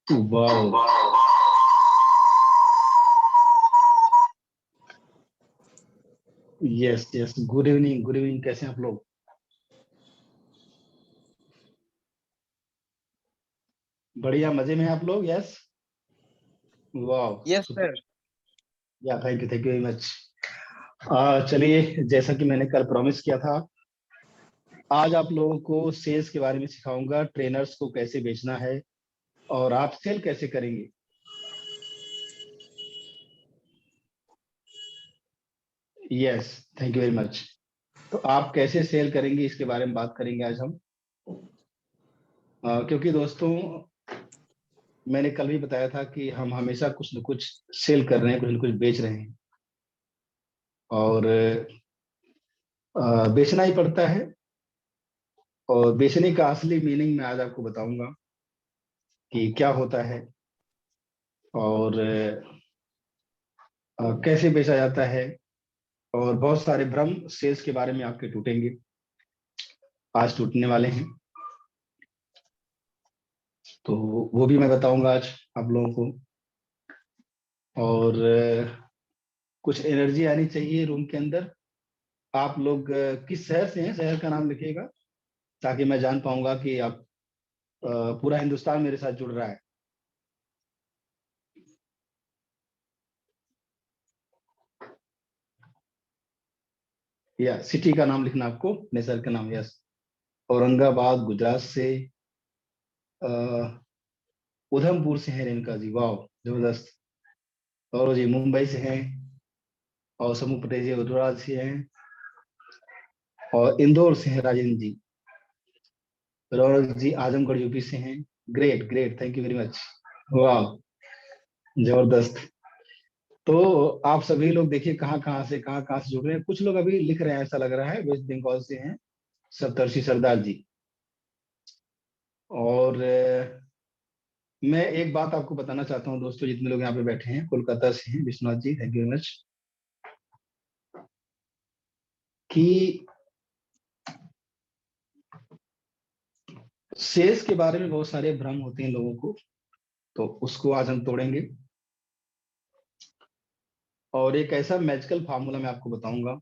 वाह, yes yes, good evening, good evening. कैसे हैं आप लोग? बढ़िया, मजे में हैं आप लोग? यस, वाह, यस सर। या थैंक यू वेरी मच। चलिए, जैसा कि मैंने कल प्रॉमिस किया था, आज आप लोगों को सेल्स के बारे में सिखाऊंगा, ट्रेनर्स को कैसे बेचना है और आप सेल कैसे करेंगे। Yes, thank you very much. तो आप कैसे सेल करेंगे इसके बारे में बात करेंगे आज हम। क्योंकि दोस्तों, मैंने कल भी बताया था कि हम हमेशा कुछ न कुछ सेल कर रहे हैं, कुछ न कुछ बेच रहे हैं और बेचना ही पड़ता है। और बेचने का असली मीनिंग मैं आज आपको बताऊंगा कि क्या होता है और कैसे बेचा जाता है। और बहुत सारे भ्रम सेल्स के बारे में आपके टूटेंगे, आज टूटने वाले हैं। तो वो भी मैं बताऊंगा आज आप लोगों को। और कुछ एनर्जी आनी चाहिए रूम के अंदर। आप लोग किस शहर से हैं? शहर का नाम लिखिएगा ताकि मैं जान पाऊंगा कि आप पूरा हिंदुस्तान मेरे साथ जुड़ रहा है। या सिटी का नाम लिखना आपको, अपने शहर का नाम। यस, औरंगाबाद गुजरात से, अ, उधमपुर से हैं रेणुका जी, वाह, जबरदस्त। और जी मुंबई से हैं, और समूह पटेल जी उदयपुर से हैं, और इंदौर से हैं राजेंद्र जी। रौनक जी आजमगढ़ यूपी से हैं। Great great, thank you very much, वाह, जबरदस्त। तो आप सभी लोग देखिए कहाँ कहाँ से जुड़ रहे हैं। कुछ लोग अभी लिख रहे हैं, ऐसा लग रहा है वेस्ट बंगाल से हैं, सप्तर्षि सरदार जी। और मैं एक बात आपको बताना चाहता हूँ दोस्तों, जितने लोग यहाँ पे बैठे हैं कोलकाता से हैं, Vishwanath ji thank you very much, कि सेल्स के बारे में बहुत सारे भ्रम होते हैं लोगों को। तो उसको आज हम तोड़ेंगे और एक ऐसा मैजिकल फार्मूला मैं आपको बताऊंगा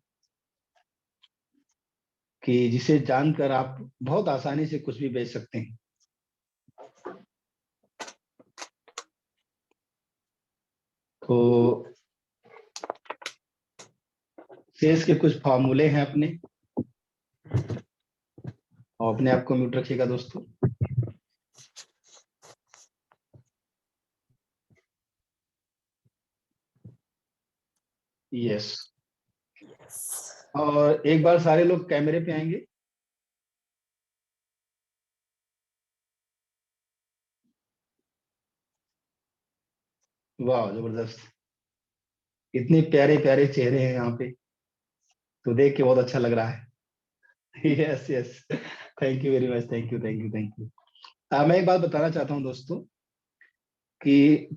कि जिसे जानकर आप बहुत आसानी से कुछ भी बेच सकते हैं। तो सेल्स के कुछ फार्मूले हैं अपने, और अपने आप को म्यूट रखिएगा दोस्तों। यस, और एक बार सारे लोग कैमरे पे आएंगे। वाह, जबरदस्त, इतने प्यारे प्यारे चेहरे हैं यहाँ पे, तो देख के बहुत अच्छा लग रहा है। Yes yes, thank you very much, thank you thank you thank you. मैं एक बात बताना चाहता हूँ दोस्तों कि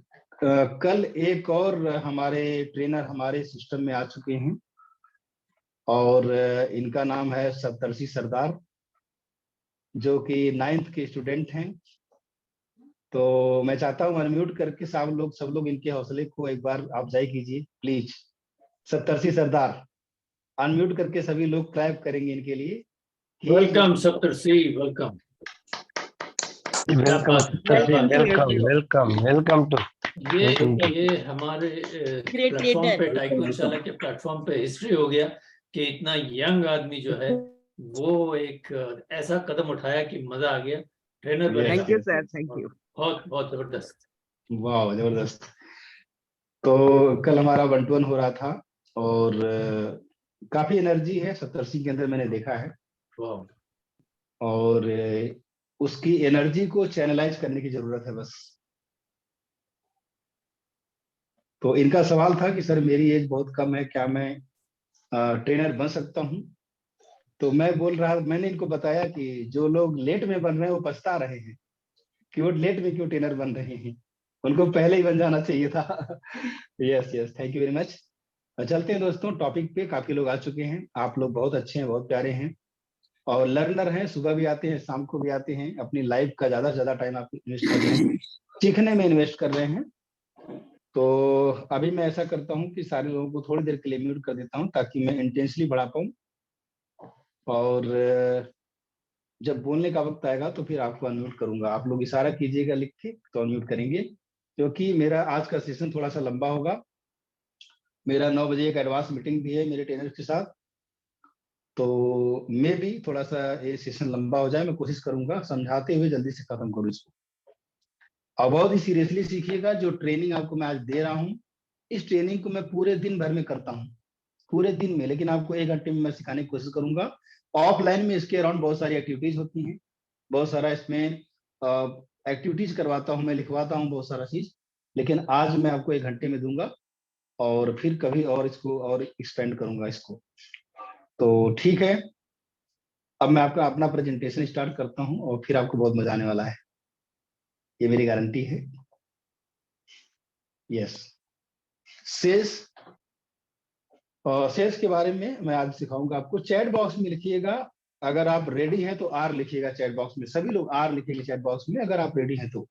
कल एक और हमारे ट्रेनर हमारे सिस्टम में आ चुके हैं, और इनका नाम है सप्तर्षि सरदार, जो कि 9th के स्टूडेंट हैं। तो मैं चाहता हूँ अनम्यूट करके सब लोग इनके हौसले को एक बार अफजाई कीजिए प्लीज। सप्तर्षि सरदार, अनम्यूट करके सभी लोग क्लैप करेंगे इनके लिए। Welcome Saptarishi, welcome welcome to ये हमारे प्लेटफॉर्म पे, टाइकून शाला के प्लेटफॉर्म पे हिस्ट्री हो गया कि इतना यंग आदमी जो है वो एक ऐसा कदम उठाया कि मजा आ गया। ट्रेनर बनेगा। Thank you sir, thank you. बहुत बहुत जबरदस्त, वाह, जबरदस्त। तो कल हमारा 1-to-1 हो रहा था और काफी एनर्जी है सप्तर्षि के अंदर, मैंने देखा है। और उसकी एनर्जी को चैनलाइज करने की जरूरत है बस। तो इनका सवाल था कि सर मेरी एज बहुत कम है, क्या मैं ट्रेनर बन सकता हूँ? तो मैंने इनको बताया कि जो लोग लेट में बन रहे हैं वो पछता रहे हैं कि वो लेट में क्यों ट्रेनर बन रहे हैं, उनको पहले ही बन जाना चाहिए था। Yes yes, thank you very much. चलते हैं दोस्तों टॉपिक पे, काफी लोग आ चुके हैं, आप लोग बहुत अच्छे हैं, बहुत प्यारे हैं और लर्नर हैं, सुबह भी आते हैं शाम को भी आते हैं, अपनी लाइफ का ज्यादा से ज्यादा टाइम आप इन्वेस्ट कर रहे हैं, सीखने में इन्वेस्ट कर रहे हैं। तो अभी मैं ऐसा करता हूँ कि सारे लोगों को थोड़ी देर के लिए म्यूट कर देता हूँ ताकि मैं इंटेंसली बढ़ा पाऊँ, और जब बोलने का वक्त आएगा तो फिर आपको अनम्यूट करूंगा। आप लोग इशारा कीजिएगा लिख के तो अनम्यूट करेंगे, क्योंकि मेरा आज का सेशन थोड़ा सा लंबा होगा। मेरा 9 बजे एक एडवांस मीटिंग भी है मेरे ट्रेनर के साथ, तो मैं भी थोड़ा सा ये सेशन लंबा हो जाए, मैं कोशिश करूंगा समझाते हुए जल्दी से खत्म करूँ इसको। और बहुत ही सीरियसली सीखिएगा, जो ट्रेनिंग आपको मैं आज दे रहा हूँ, इस ट्रेनिंग को मैं पूरे दिन भर में करता हूँ, पूरे दिन में, लेकिन आपको 1 घंटे में मैं सिखाने की कोशिश करूंगा। ऑफलाइन में इसके अराउंड बहुत सारी एक्टिविटीज होती हैं, बहुत सारा इसमें एक्टिविटीज करवाता हूँ, मैं लिखवाता हूँ बहुत सारा चीज, लेकिन आज मैं आपको 1 घंटे में दूंगा और फिर कभी और इसको और एक्सपेंड करूंगा इसको। तो ठीक है, अब मैं आपका अपना प्रेजेंटेशन स्टार्ट करता हूँ और फिर आपको बहुत मजा आने वाला है, ये मेरी गारंटी है। यस, सेल्स, सेल्स के बारे में मैं आज सिखाऊंगा आपको। चैट बॉक्स में लिखिएगा, अगर आप रेडी हैं तो आर लिखिएगा चैट बॉक्स में, सभी लोग आर लिखेंगे चैट बॉक्स में अगर आप रेडी हैं तो।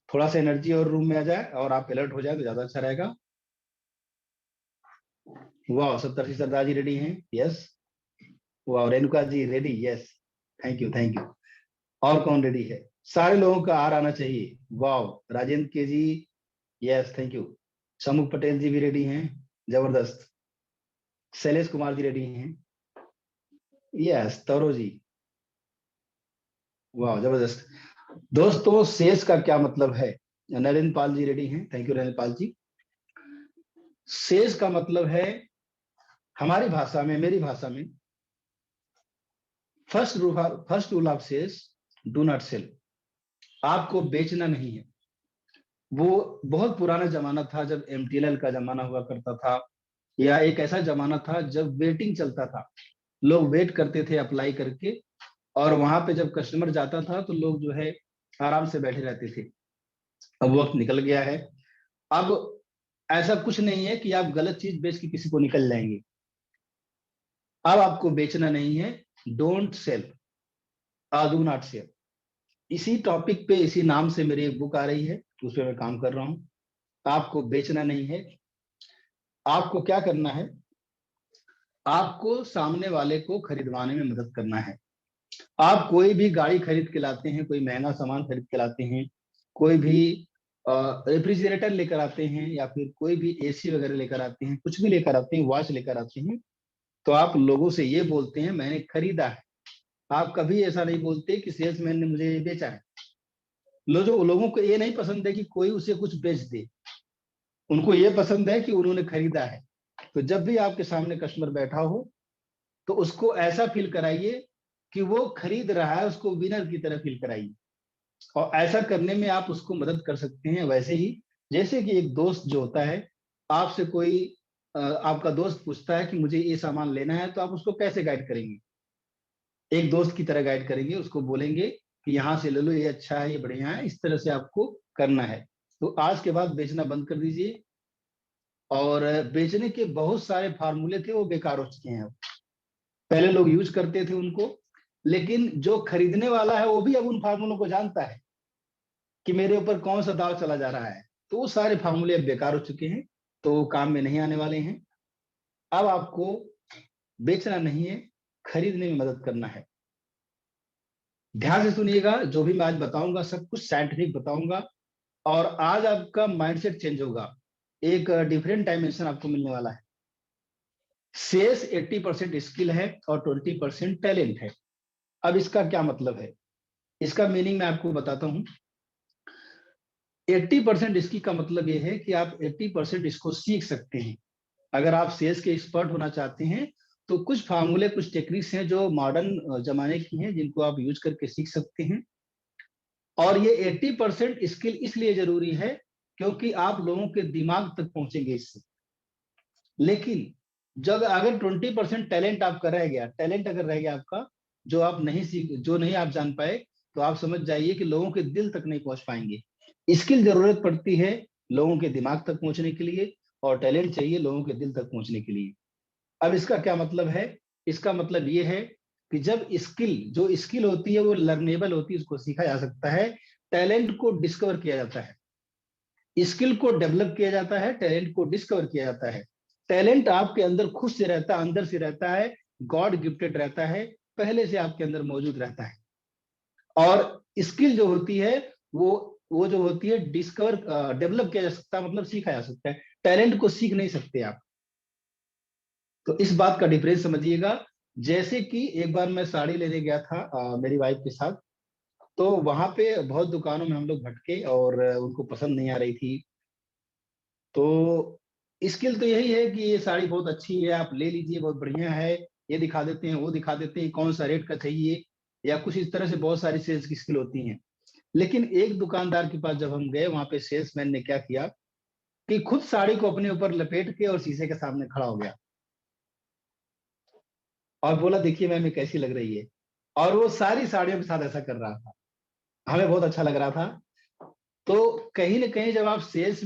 थोड़ा सा एनर्जी और रूम में आ जाए और आप अलर्ट हो जाए तो ज्यादा अच्छा रहेगा। वाह, सप्तर्षि सरदार जी रेडी हैं? यस। वाह, Renuka ji ready? Yes, thank you thank you. और कौन रेडी है? सारे लोगों का आर आना चाहिए। वाह, Rajendra K ji, yes thank you. Samukh Patel ji भी रेडी हैं, जबरदस्त। शैलेश कुमार जी रेडी हैं, यस। तौरो जी, वाह जबरदस्त। दोस्तों सेल्स का क्या मतलब है? नरेंद्र पाल जी रेडी हैं, thank you Narendra Pal ji. Sales का मतलब है हमारी भाषा में, मेरी भाषा में, first rule of sales, do not sell. आपको बेचना नहीं है। वो बहुत पुराना जमाना था जब एमटीएनएल का जमाना हुआ करता था, या एक ऐसा जमाना था जब वेटिंग चलता था, लोग वेट करते थे अप्लाई करके, और वहां पे जब कस्टमर जाता था तो लोग जो है आराम से बैठे रहते थे। अब वक्त निकल गया है, अब ऐसा कुछ नहीं है कि आप गलत चीज बेच के किसी को निकल जाएंगे। अब आपको बेचना नहीं है, don't sell, do not sell. इसी टॉपिक पे, इसी नाम से मेरी एक बुक आ रही है, उस पर मैं काम कर रहा हूँ। आपको बेचना नहीं है, आपको क्या करना है, आपको सामने वाले को खरीदवाने में मदद करना है। आप कोई भी गाड़ी खरीद के लाते हैं, कोई महंगा सामान खरीद के लाते हैं, कोई भी रेफ्रिजरेटर लेकर आते हैं, या फिर कोई भी एसी वगैरह लेकर आते हैं, कुछ भी लेकर आते हैं, वॉच लेकर आते हैं, तो आप लोगों से ये बोलते हैं मैंने खरीदा है। आप कभी ऐसा नहीं बोलते कि सेल्समैन ने मुझे ये बेचा है। लोगों को ये नहीं पसंद है कि कोई उसे कुछ बेच दे, उनको ये पसंद है कि उन्होंने खरीदा है। तो जब भी आपके सामने कस्टमर बैठा हो तो उसको ऐसा फील कराइए कि वो खरीद रहा है, उसको विनर की तरह फील कराइए। और ऐसा करने में आप उसको मदद कर सकते हैं, वैसे ही जैसे कि एक दोस्त जो होता है, आपसे कोई आपका दोस्त पूछता है कि मुझे ये सामान लेना है, तो आप उसको कैसे गाइड करेंगे? एक दोस्त की तरह गाइड करेंगे, उसको बोलेंगे कि यहाँ से ले लो, ये अच्छा है, ये बढ़िया है, इस तरह से आपको करना है। तो आज के बाद बेचना बंद कर दीजिए, और बेचने के बहुत सारे फार्मूले थे वो बेकार हो चुके हैं। पहले लोग यूज करते थे उनको, लेकिन जो खरीदने वाला है वो भी अब उन फार्मूलों को जानता है कि मेरे ऊपर कौन सा दाव चला जा रहा है, तो वो सारे फार्मूले अब बेकार हो चुके हैं, तो काम में नहीं आने वाले हैं। अब आपको बेचना नहीं है, खरीदने में मदद करना है। ध्यान से सुनिएगा, जो भी मैं आज बताऊंगा सब कुछ साइंटिफिक बताऊंगा, और आज आपका माइंडसेट चेंज होगा, एक डिफरेंट डायमेंशन आपको मिलने वाला है। सेल्स 80% स्किल है और 20% टैलेंट है। अब इसका क्या मतलब है, इसका मीनिंग मैं आपको बताता हूं। 80% स्किल का मतलब यह है कि आप 80% इसको सीख सकते हैं। अगर आप सेल्स के एक्सपर्ट होना चाहते हैं तो कुछ फार्मूले, कुछ टेक्निक्स हैं जो मॉडर्न जमाने की हैं, जिनको आप यूज करके सीख सकते हैं। और ये 80% स्किल इसलिए जरूरी है क्योंकि आप लोगों के दिमाग तक पहुंचेंगे इससे। लेकिन जब अगर 20% टैलेंट आपका रह गया, टैलेंट अगर रह गया आपका, जो नहीं आप जान पाए, तो आप समझ जाइए कि लोगों के दिल तक नहीं पहुंच पाएंगे। स्किल जरूरत पड़ती है लोगों के दिमाग तक पहुंचने के लिए, और टैलेंट चाहिए लोगों के दिल तक पहुंचने के लिए। अब इसका क्या मतलब है? इसका मतलब ये है कि जब जो स्किल होती है वो लर्नेबल होती है, उसको सीखा जा सकता है। टैलेंट को डिस्कवर किया जाता है, स्किल को डेवलप किया जाता है, टैलेंट को डिस्कवर किया जाता है। टैलेंट आपके अंदर खुद से रहता है, अंदर से रहता है, गॉड गिफ्टेड रहता है, पहले से आपके अंदर मौजूद रहता है। और स्किल जो होती है वो जो होती है डिस्कवर डेवलप किया जा सकता है, मतलब सीखा जा सकता है। टैलेंट को सीख नहीं सकते आप। तो इस बात का डिफरेंस समझिएगा। जैसे कि एक बार मैं साड़ी लेने गया था मेरी वाइफ के साथ, तो वहां पे बहुत दुकानों में हम लोग भटके और उनको पसंद नहीं आ रही थी। तो स्किल तो यही है कि ये साड़ी बहुत अच्छी है, आप ले लीजिए, बहुत बढ़िया है, ये दिखा देते हैं, वो दिखा देते हैं, कौन सा रेट का चाहिए, या कुछ इस तरह से बहुत सारी सेल्स की स्किल होती हैं। लेकिन एक दुकानदार के पास जब हम गए, वहां पे सेल्समैन ने क्या किया कि खुद साड़ी को अपने ऊपर लपेट के और शीशे के सामने खड़ा हो गया और बोला, देखिए मैम ये कैसी लग रही है। और वो सारी साड़ियों के साथ ऐसा कर रहा था, हमें बहुत अच्छा लग रहा था। तो कहीं ना कहीं जब आप सेल्स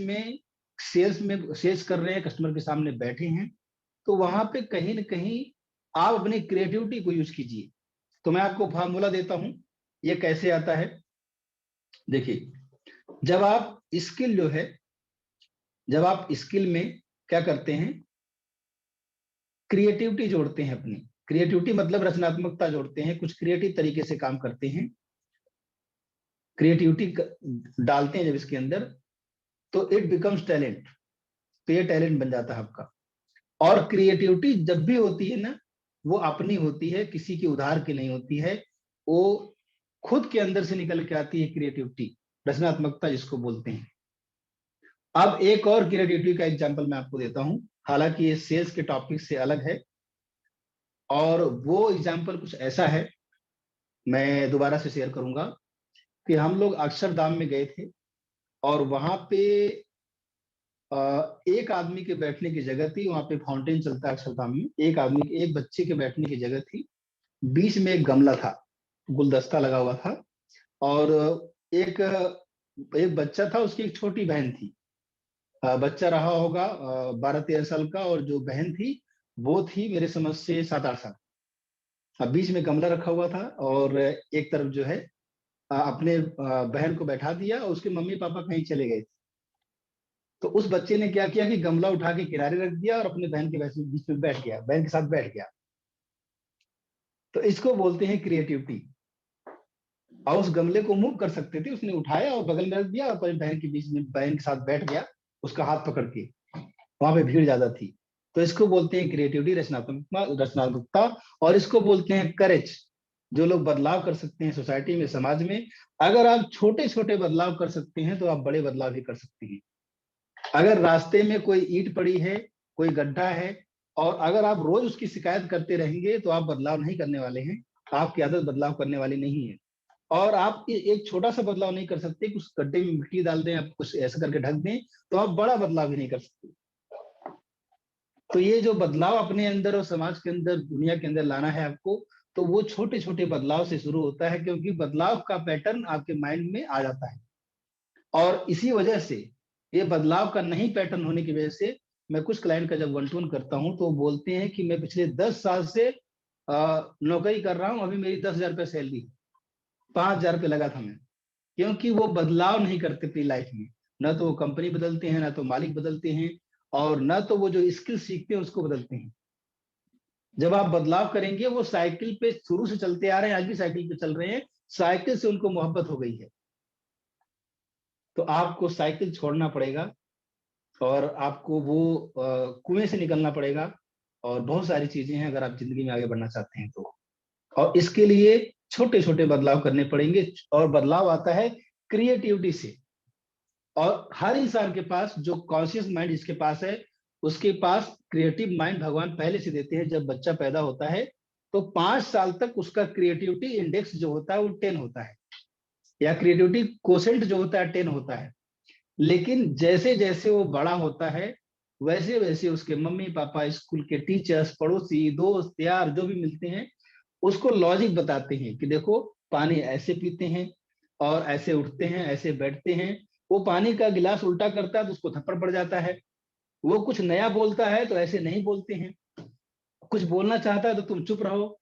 कर रहे हैं, कस्टमर के सामने बैठे हैं, तो वहां पे कहीं ना कहीं आप अपनी क्रिएटिविटी को यूज कीजिए। तो मैं आपको फार्मूला देता हूं, ये कैसे आता है। देखिए, जब आप स्किल जो है जब आप स्किल में क्या करते हैं, क्रिएटिविटी जोड़ते हैं अपनी। क्रिएटिविटी मतलब रचनात्मकता जोड़ते हैं, कुछ क्रिएटिव तरीके से काम करते हैं, क्रिएटिविटी डालते हैं जब इसके अंदर, तो इट बिकम्स टैलेंट। तो ये टैलेंट बन जाता है आपका। और क्रिएटिविटी जब भी होती है ना, वो अपनी होती है, किसी की उधार की नहीं होती है। वो खुद के अंदर से निकल के आती है क्रिएटिविटी, रचनात्मकता जिसको बोलते हैं। अब एक और क्रिएटिविटी का एग्जांपल मैं आपको देता हूं, हालांकि ये सेल्स के टॉपिक से अलग है। और वो एग्जांपल कुछ ऐसा है, मैं दोबारा से शेयर करूंगा, कि हम लोग अक्षरधाम में गए थे, और वहां पे एक आदमी के बैठने की जगह थी। वहां पे फाउंटेन चलता है अक्षरधाम में। एक बच्चे के बैठने की जगह थी, बीच में एक गमला था, गुलदस्ता लगा हुआ था। और एक एक बच्चा था, उसकी एक छोटी बहन थी। बच्चा रहा होगा 12-13 साल का, और जो बहन थी वो थी मेरे समझ से 7-8 साल। अब बीच में गमला रखा हुआ था, और एक तरफ जो है अपने बहन को बैठा दिया, और उसके मम्मी पापा कहीं चले गए। तो उस बच्चे ने क्या किया कि गमला उठा के किनारे रख दिया और अपने बहन के बीच में बैठ गया, बहन के साथ बैठ गया। तो इसको बोलते हैं क्रिएटिविटी। और उस गमले को मूव कर सकते थे, उसने उठाया और बगल में रख दिया और अपनी बहन के बीच में, बहन के साथ बैठ गया, उसका हाथ पकड़ के। वहां पे भीड़ ज्यादा थी। तो इसको बोलते हैं क्रिएटिविटी, रचनात्मकता। और इसको बोलते हैं करेज। जो लोग बदलाव कर सकते हैं सोसाइटी में, समाज में। अगर आप छोटे छोटे बदलाव कर सकते हैं, तो आप बड़े बदलाव भी कर सकते हैं। अगर रास्ते में कोई ईंट पड़ी है, कोई गड्ढा है, और अगर आप रोज उसकी शिकायत करते रहेंगे, तो आप बदलाव नहीं करने वाले हैं। आपकी आदत बदलाव करने वाली नहीं है। और आप एक छोटा सा बदलाव नहीं कर सकते, कुछ गड्ढे में मिट्टी डाल दें, आप कुछ ऐसा करके ढक दें, तो आप बड़ा बदलाव भी नहीं कर सकते। तो ये जो बदलाव अपने अंदर और समाज के अंदर, दुनिया के अंदर लाना है आपको, तो वो छोटे छोटे बदलाव से शुरू होता है, क्योंकि बदलाव का पैटर्न आपके माइंड में आ जाता है। और इसी वजह से, ये बदलाव का नहीं पैटर्न होने की वजह से, मैं कुछ क्लाइंट का जब वन टू वन करता हूं, तो बोलते हैं कि मैं पिछले 10 साल से नौकरी कर रहा हूं, अभी मेरी 10,000 रुपये सैलरी, 5,000 रुपये लगा था मैं। क्योंकि वो बदलाव नहीं करते अपनी लाइफ में। ना तो वो कंपनी बदलते हैं, ना तो मालिक बदलते हैं, और ना तो वो जो स्किल सीखते हैं उसको बदलते हैं। जब आप बदलाव करेंगे, वो साइकिल पे शुरू से चलते आ रहे हैं, आज भी साइकिल पे चल रहे हैं, साइकिल से उनको मोहब्बत हो गई है। तो आपको साइकिल छोड़ना पड़ेगा, और आपको वो कुएं से निकलना पड़ेगा। और बहुत सारी चीजें हैं अगर आप जिंदगी में आगे बढ़ना चाहते हैं तो। और इसके लिए छोटे छोटे बदलाव करने पड़ेंगे, और बदलाव आता है क्रिएटिविटी से। और हर इंसान के पास, जो कॉन्शियस माइंड जिसके पास है, उसके पास क्रिएटिव माइंड भगवान पहले से देते हैं। जब बच्चा पैदा होता है, तो 5 साल तक उसका क्रिएटिविटी इंडेक्स जो होता है वो 10 होता है, या क्रिएटिविटी कोसेंट जो होता है 10 होता है। लेकिन जैसे जैसे वो बड़ा होता है वैसे वैसे उसके मम्मी पापा, स्कूल के टीचर्स, पड़ोसी, दोस्त यार जो भी मिलते हैं उसको लॉजिक बताते हैं कि देखो पानी ऐसे पीते हैं और ऐसे उठते हैं, ऐसे बैठते हैं। वो पानी का गिलास उल्टा करता है तो उसको थप्पड़ पड़ जाता है। वो कुछ नया बोलता है तो ऐसे नहीं बोलते हैं। कुछ बोलना चाहता है तो तुम चुप रहो,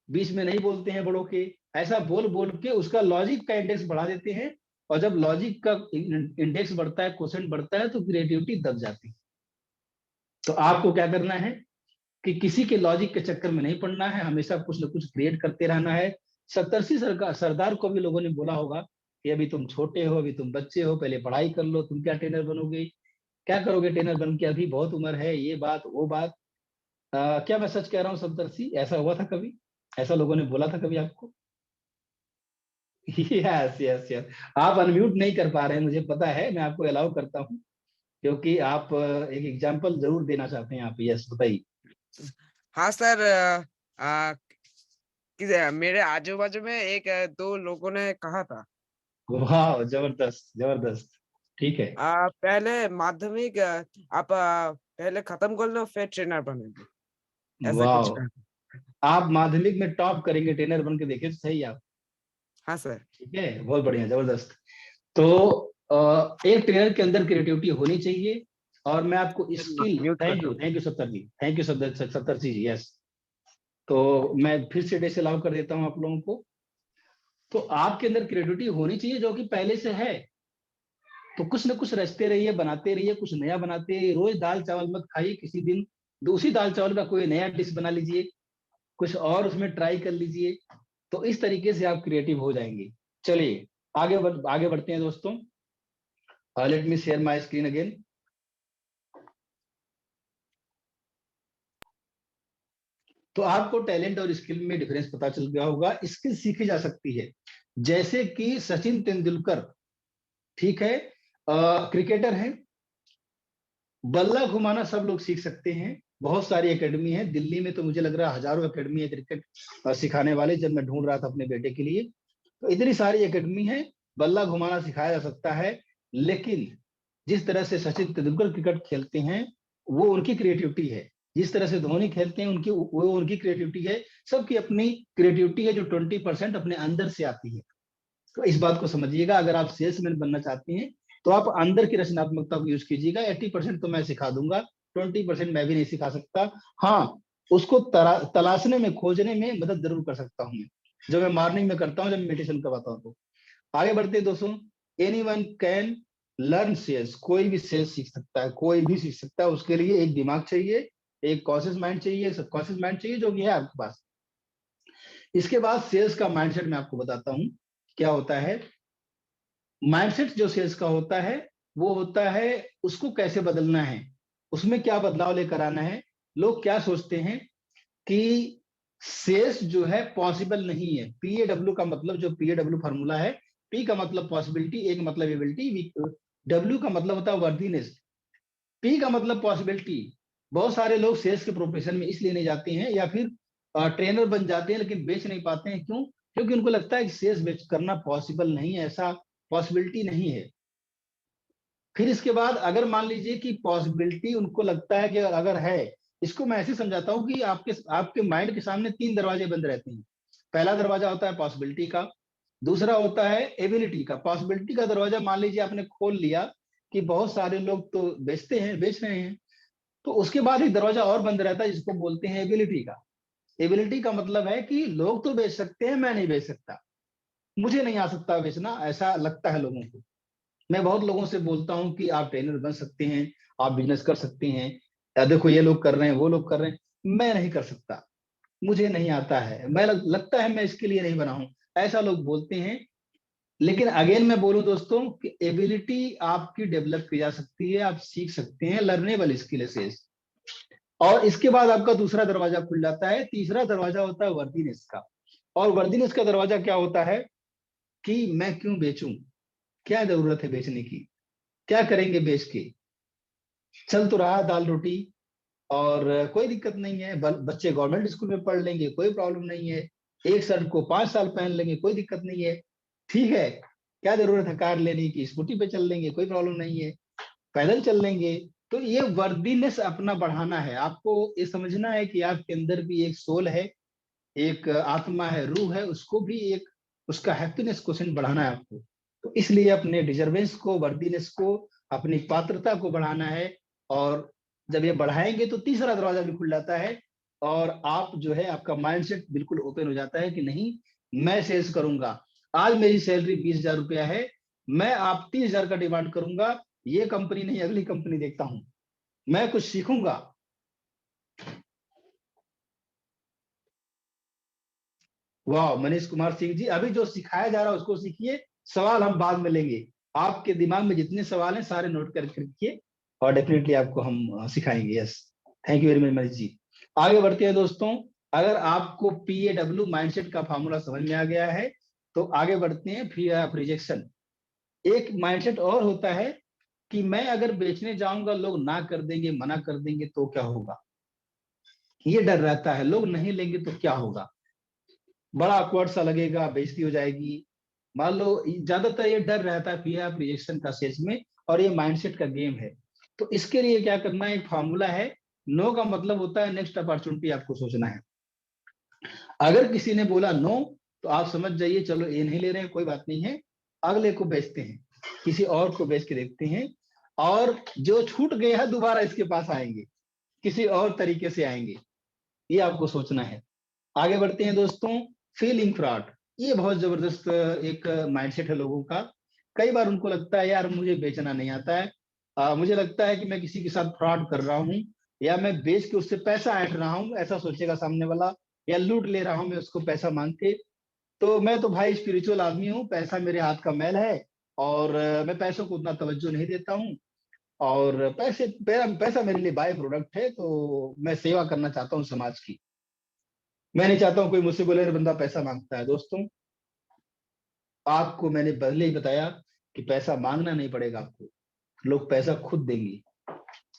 बीच में नहीं बोलते हैं बड़ों के। ऐसा बोल बोल के उसका लॉजिक का इंडेक्स बढ़ा देते हैं। और जब लॉजिक का इंडेक्स बढ़ता है, क्वोशेंट बढ़ता है, तो क्रिएटिविटी दब जाती है। तो आपको क्या करना है कि किसी के लॉजिक के चक्कर में नहीं पड़ना है, हमेशा कुछ ना कुछ क्रिएट करते रहना है। सप्तर्षि सरदार को भी लोगों ने बोला होगा कि अभी तुम छोटे हो, अभी तुम बच्चे हो, पहले पढ़ाई कर लो, तुम क्या ट्रेनर बनोगे, क्या करोगे ट्रेनर बन के, अभी बहुत उम्र है, ये बात वो बात। क्या मैं सच कह रहा हूँ सप्तर्षि? ऐसा हुआ था कभी? ऐसा लोगों ने बोला था कभी आपको? Yes yes yes. आप अनम्यूट नहीं कर पा रहे हैं, मुझे पता है, मैं आपको अलाउ करता हूँ क्योंकि आप एक एग्जांपल जरूर देना चाहते हैं आप। यस बताइए। हाँ सर, मेरे आजू बाजू में एक दो लोगों ने कहा था वाह, जबरदस्त जबरदस्त। ठीक है। पहले माध्यमिक आप पहले खत्म कर लो फिर ट्रेनर बनेंगे, ऐसा कुछ वाह, कहा। आप माध्यमिक में टॉप करेंगे ट्रेनर बन के, देखिए तो सही आप। हाँ सर। ठीक है, बहुत बढ़िया, जबरदस्त। तो एक ट्रेनर के अंदर क्रिएटिविटी होनी चाहिए। और मैं आपको स्किल, म्यूट कर दो। थैंक यू सत्तर जी, थैंक यू सत्तर जी, यस। तो मैं फिर से डेस अलाउ कर देता हूँ आप लोगों को। तो आपके अंदर क्रिएटिविटी होनी चाहिए जो कि पहले से है। तो कुछ ना कुछ रचते रहिए, बनाते रहिए, कुछ नया बनाते रहिए। रोज दाल चावल मत खाइए, किसी दिन दूसरी दाल चावल का कोई नया डिश बना लीजिए, कुछ और उसमें ट्राई कर लीजिए। तो इस तरीके से आप क्रिएटिव हो जाएंगे। चलिए आगे बढ़ते हैं दोस्तों। Let me share my screen again. तो आपको टैलेंट और स्किल में डिफरेंस पता चल गया होगा। स्किल सीखी जा सकती है, जैसे कि सचिन तेंदुलकर, ठीक है, क्रिकेटर है। बल्ला घुमाना सब लोग सीख सकते हैं। बहुत सारी एकेडमी है दिल्ली में, तो मुझे लग रहा है हजारों एकेडमी है क्रिकेट सिखाने वाले। जब मैं ढूंढ रहा था अपने बेटे के लिए, तो इतनी सारी एकेडमी है। बल्ला घुमाना सिखाया जा सकता है। लेकिन जिस तरह से सचिन तेंदुलकर क्रिकेट खेलते हैं वो उनकी क्रिएटिविटी है। जिस तरह से धोनी खेलते हैं उनकी वो उनकी क्रिएटिविटी है। सबकी अपनी क्रिएटिविटी है जो 20% अपने अंदर से आती है। तो इस बात को समझिएगा। अगर आप सेल्समैन बनना चाहते हैं तो आप अंदर की रचनात्मकता को यूज कीजिएगा। 80% तो मैं सिखा दूंगा, 20% मैं भी नहीं सिखा सकता। हाँ, उसको तलाशने में, खोजने में मदद जरूर कर सकता हूँ, जो मैं मॉर्निंग में करता हूँ जब मेडिटेशन करवाता हूँ। तो आगे बढ़ते हैं दोस्तों। Anyone can learn sales. कोई भी सेल्स सीख सकता है, कोई भी सीख सकता है। उसके लिए एक दिमाग चाहिए, एक कॉन्शियस माइंड चाहिए, सबकॉन्शियस माइंड चाहिए, जो कि है आपके पास। इसके बाद सेल्स का माइंडसेट मैं आपको बताता हूँ क्या होता है। माइंडसेट जो सेल्स का होता है वो होता है उसको कैसे बदलना है, उसमें क्या बदलाव लेकर आना है। लोग क्या सोचते हैं कि सेल्स जो है पॉसिबल नहीं है। पीएडब्ल्यू का मतलब, जो पीएडब्ल्यू फॉर्मूला है, पी का मतलब पॉसिबिलिटी, ए का मतलब एबिलिटी, डब्ल्यू का मतलब होता है वर्दीनेस, पी का मतलब पॉसिबिलिटी। बहुत सारे लोग सेल्स के प्रोफेशन में इसलिए नहीं जाते हैं या फिर ट्रेनर बन जाते हैं लेकिन बेच नहीं पाते हैं। क्यों? क्योंकि उनको लगता है कि सेल्स बेच करना पॉसिबल नहीं है, ऐसा पॉसिबिलिटी नहीं है। फिर इसके बाद अगर मान लीजिए कि पॉसिबिलिटी उनको लगता है कि अगर है, इसको मैं ऐसे समझाता हूँ कि आपके आपके माइंड के सामने 3 दरवाजे बंद रहते हैं। पहला दरवाजा होता है पॉसिबिलिटी का, दूसरा होता है एबिलिटी का। पॉसिबिलिटी का दरवाजा मान लीजिए आपने खोल लिया कि बहुत सारे लोग तो बेचते हैं, बेच रहे हैं, तो उसके बाद एक दरवाजा और बंद रहता है जिसको बोलते हैं एबिलिटी का। एबिलिटी का मतलब है कि लोग तो बेच सकते हैं, मैं नहीं बेच सकता, मुझे नहीं आ सकता बेचना, ऐसा लगता है लोगों को। मैं बहुत लोगों से बोलता हूं कि आप ट्रेनर बन सकते हैं, आप बिजनेस कर सकते हैं, या देखो ये लोग कर रहे हैं, वो लोग कर रहे हैं, मैं नहीं कर सकता, मुझे नहीं आता है, लगता है मैं इसके लिए नहीं बना हूं, ऐसा लोग बोलते हैं। लेकिन अगेन मैं बोलूं दोस्तों कि एबिलिटी आपकी डेवलप की जा सकती है, आप सीख सकते हैं, लर्नेबल स्किल है। और इसके बाद आपका दूसरा दरवाजा खुल जाता है। तीसरा दरवाजा होता है वर्दीनेस का। और वर्दीनेस का दरवाजा क्या होता है कि मैं क्यों बेचूं, क्या जरूरत है बेचने की, क्या करेंगे बेच के, चल तो रहा दाल रोटी, और कोई दिक्कत नहीं है, बच्चे गवर्नमेंट स्कूल में पढ़ लेंगे, कोई प्रॉब्लम नहीं है, एक शर्ट को 5 साल पहन लेंगे, कोई दिक्कत नहीं है। ठीक है, क्या जरूरत है कार लेने की, स्कूटी पे चल लेंगे, कोई प्रॉब्लम नहीं है, पैदल चल लेंगे। तो ये वर्दीनेस अपना बढ़ाना है। आपको ये समझना है कि आपके अंदर भी एक सोल है, एक आत्मा है, रूह है, उसको भी एक उसका हैप्पीनेस क्वेश्चन बढ़ाना है आपको। तो इसलिए अपने डिजर्वेंस को, वर्दीनेस को, अपनी पात्रता को बढ़ाना है। और जब ये बढ़ाएंगे तो तीसरा दरवाजा भी खुल जाता है और आप जो है आपका माइंडसेट बिल्कुल ओपन हो जाता है कि नहीं, मैं सेल्स करूंगा। आज मेरी सैलरी 20,000 रुपया है, मैं आप 30,000 का डिमांड करूंगा, ये कंपनी नहीं अगली कंपनी देखता हूं, मैं कुछ सीखूंगा। वाह मनीष कुमार सिंह जी, अभी जो सिखाया जा रहा है उसको सीखिए, सवाल हम बाद में लेंगे। आपके दिमाग में जितने सवाल हैं सारे नोट करके रखिए और डेफिनेटली आपको हम सिखाएंगे। Yes, thank you very much Manish ji. आगे बढ़ते हैं दोस्तों। अगर आपको PAW माइंडसेट का फॉर्मूला समझ में आ गया है तो आगे बढ़ते हैं फियर ऑफ रिजेक्शन। एक माइंडसेट और होता है कि मैं अगर बेचने जाऊंगा लोग ना कर देंगे, मना कर देंगे तो क्या होगा, ये डर रहता है, लोग नहीं लेंगे तो क्या होगा, बड़ा awkward सा लगेगा, बेइज्जती हो जाएगी। मान लो ज्यादातर ये डर रहता है फियर ऑफ रिजेक्शन का सेल्स में, और ये माइंडसेट का गेम है। तो इसके लिए क्या करना है, एक फॉर्मूला है। नो का मतलब होता है नेक्स्ट अपॉर्चुनिटी आपको सोचना है। अगर किसी ने बोला नो तो आप समझ जाइए चलो ये नहीं ले रहे हैं, कोई बात नहीं है, अगले को बेचते हैं, किसी और को बेच के देखते हैं, और जो छूट गया है दोबारा इसके पास आएंगे, किसी और तरीके से आएंगे। ये आपको सोचना है। आगे बढ़ते हैं दोस्तों। फीलिंग फ्रॉड, ये बहुत जबरदस्त एक माइंडसेट है लोगों का। कई बार उनको लगता है यार मुझे बेचना नहीं आता है, मुझे लगता है कि मैं किसी के साथ फ्रॉड कर रहा हूँ, या मैं बेच के उससे पैसा ऐंठ रहा हूँ, ऐसा सोचेगा सामने वाला, या लूट ले रहा हूँ मैं उसको पैसा मांग के। तो मैं तो भाई स्पिरिचुअल आदमी हूँ, पैसा मेरे हाथ का मैल है, और मैं पैसों को उतना तवज्जो नहीं देता हूँ, और पैसा मेरे लिए बाय प्रोडक्ट है, तो मैं सेवा करना चाहता हूँ समाज की। मैं नहीं चाहता हूँ कोई मुझसे बोले बंदा पैसा मांगता है। दोस्तों आपको मैंने पहले ही बताया कि पैसा मांगना नहीं पड़ेगा आपको, लोग पैसा खुद देंगे।